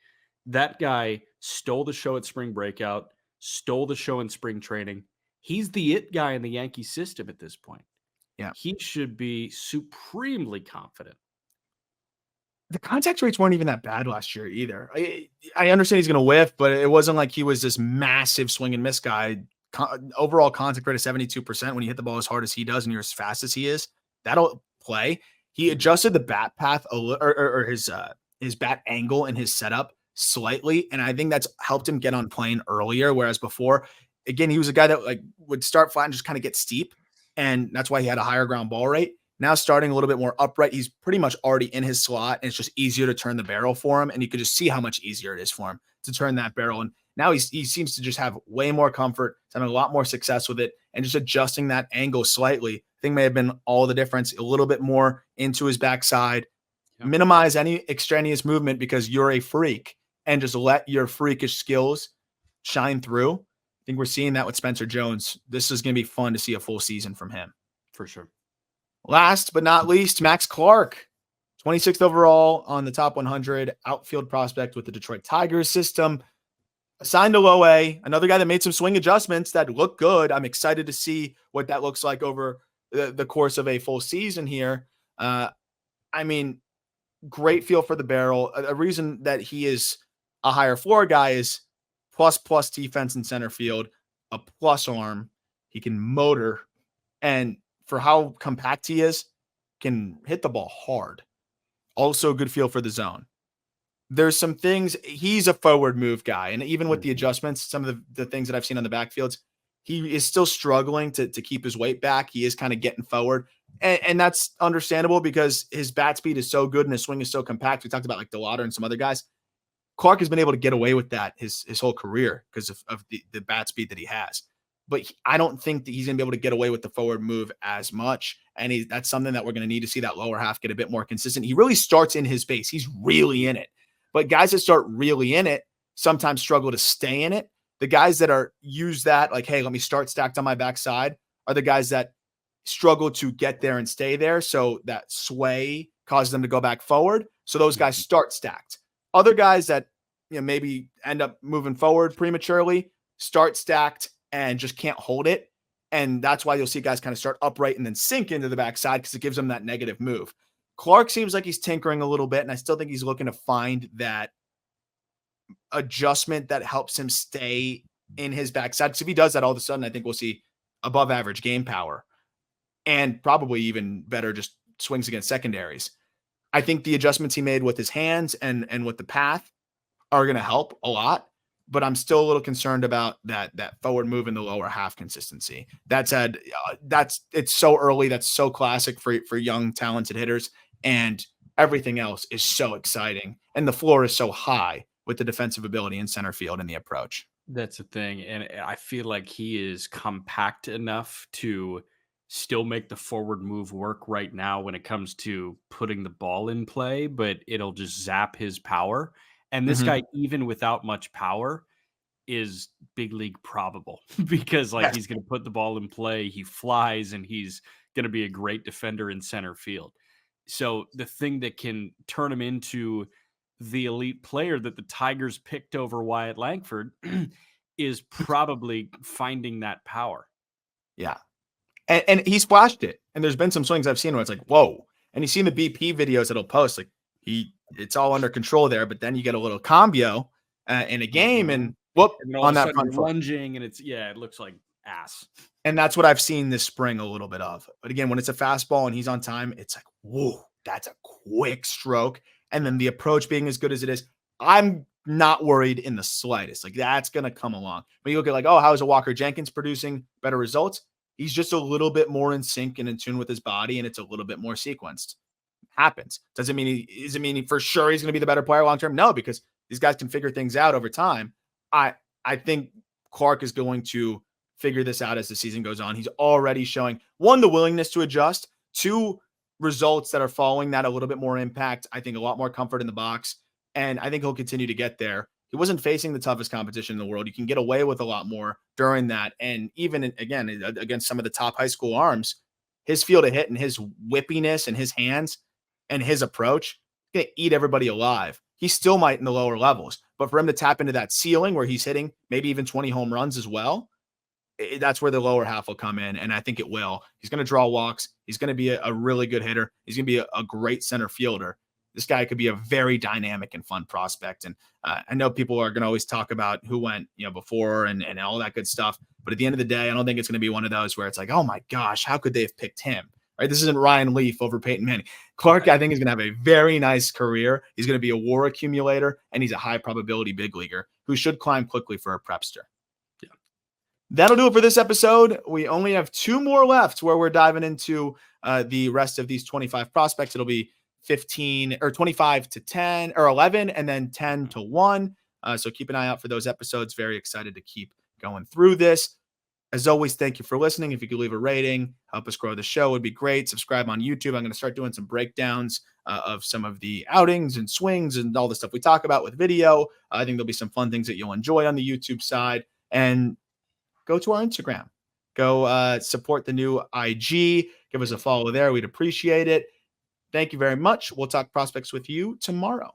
That guy stole the show at spring breakout, stole the show in spring training. He's the it guy in the Yankee system at this point. Yeah. He should be supremely confident. The contact rates weren't even that bad last year either. I understand he's going to whiff, but it wasn't like he was this massive swing and miss guy. Overall contact rate of 72% when you hit the ball as hard as he does and you're as fast as he is. That'll play. He adjusted the bat path or his bat angle and his setup slightly, and I think that's helped him get on plane earlier. Whereas before, again, he was a guy that like would start flat and just kind of get steep, and that's why he had a higher ground ball rate. Now starting a little bit more upright, he's pretty much already in his slot, and it's just easier to turn the barrel for him. And you could just see how much easier it is for him to turn that barrel. And now he seems to just have way more comfort, having a lot more success with it, and just adjusting that angle slightly. I think may have been all the difference. A little bit more into his backside, minimize any extraneous movement because you're a freak, and just let your freakish skills shine through. I think we're seeing that with Spencer Jones. This is going to be fun to see a full season from him. For sure. Last but not least, Max Clark, 26th overall on the top 100 outfield prospect with the Detroit Tigers system. Assigned to low A, another guy that made some swing adjustments that look good. I'm excited to see what that looks like over the course of a full season here. I mean, great feel for the barrel. A reason that he is a higher floor guy is plus defense in center field, a plus arm. He can motor, and for how compact he is, can hit the ball hard. Also a good feel for the zone. There's some things, he's a forward move guy, and even with the adjustments, some of the things that I've seen on the backfields, he is still struggling to keep his weight back. He is kind of getting forward, and that's understandable because his bat speed is so good and his swing is so compact. We talked about like DeLauder and some other guys. Clark has been able to get away with that his whole career because of the bat speed that he has. But I don't think that he's going to be able to get away with the forward move as much. And that's something that we're going to need to see that lower half get a bit more consistent. He really starts in his base. He's really in it. But guys that start really in it sometimes struggle to stay in it. The guys that use that, like, hey, let me start stacked on my backside, are the guys that struggle to get there and stay there. So that sway causes them to go back forward. So those guys start stacked. Other guys that maybe end up moving forward prematurely, start stacked, and just can't hold it. And that's why you'll see guys kind of start upright and then sink into the backside because it gives them that negative move. Clark seems like he's tinkering a little bit, and I still think he's looking to find that adjustment that helps him stay in his backside. Because if he does that, all of a sudden, I think we'll see above average game power and probably even better just swings against secondaries. I think the adjustments he made with his hands and with the path are going to help a lot. But I'm still a little concerned about that forward move in the lower half consistency. That said, it's so early. That's so classic for young, talented hitters. And everything else is so exciting. And the floor is so high with the defensive ability in center field and the approach. That's the thing. And I feel like he is compact enough to still make the forward move work right now when it comes to putting the ball in play, but it'll just zap his power. And this guy, even without much power, is big league probable because he's going to put the ball in play. He flies and he's going to be a great defender in center field. So the thing that can turn him into the elite player that the Tigers picked over Wyatt Langford is probably finding that power. Yeah. And he's flashed it. And there's been some swings I've seen where it's like, whoa. And you've seen the BP videos that he'll post, like it's all under control there, but then you get a little cambio in a game and whoop, and all on of a that sudden front you're foot. lunging and it looks like ass. And that's what I've seen this spring a little bit of. But again, when it's a fastball and he's on time, it's like, whoa, that's a quick stroke. and then the approach being as good as it is, I'm not worried in the slightest. Like, that's going to come along. But you look at like, oh, how is a Walker Jenkins producing better results? He's just a little bit more in sync and in tune with his body, and it's a little bit more sequenced. Happens. Doesn't mean for sure he's going to be the better player long term? No, because these guys can figure things out over time. I think Clark is going to figure this out as the season goes on. He's already showing, one, the willingness to adjust, two, results that are following that, a little bit more impact. I think a lot more comfort in the box, and I think he'll continue to get there. He wasn't facing the toughest competition in the world. You can get away with a lot more during that. And even again, against some of the top high school arms, his field of hit and his whippiness and his hands and his approach, going to eat everybody alive. He still might in the lower levels, but for him to tap into that ceiling where he's hitting maybe even 20 home runs as well, that's where the lower half will come in, and I think it will. He's going to draw walks. He's going to be a really good hitter. He's going to be a great center fielder. This guy could be a very dynamic and fun prospect. And I know people are going to always talk about who went, before and all that good stuff. But at the end of the day, I don't think it's going to be one of those where it's like, oh my gosh, how could they have picked him? Right? This isn't Ryan Leaf over Peyton Manning. Clark, I think, is going to have a very nice career. He's going to be a WAR accumulator, and he's a high probability big leaguer who should climb quickly for a prepster. That'll do it for this episode. We only have 2 more left where we're diving into the rest of these 25 prospects. It'll be 15 or 25 to 10 or 11 and then 10 to 1. So keep an eye out for those episodes. Very excited to keep going through this. As always, thank you for listening. If you could leave a rating, help us grow the show, would be great. Subscribe on YouTube. I'm going to start doing some breakdowns of some of the outings and swings and all the stuff we talk about with video. I think there'll be some fun things that you'll enjoy on the YouTube side. And go to our Instagram. Go support the new IG. Give us a follow there. We'd appreciate it. Thank you very much. We'll talk prospects with you tomorrow.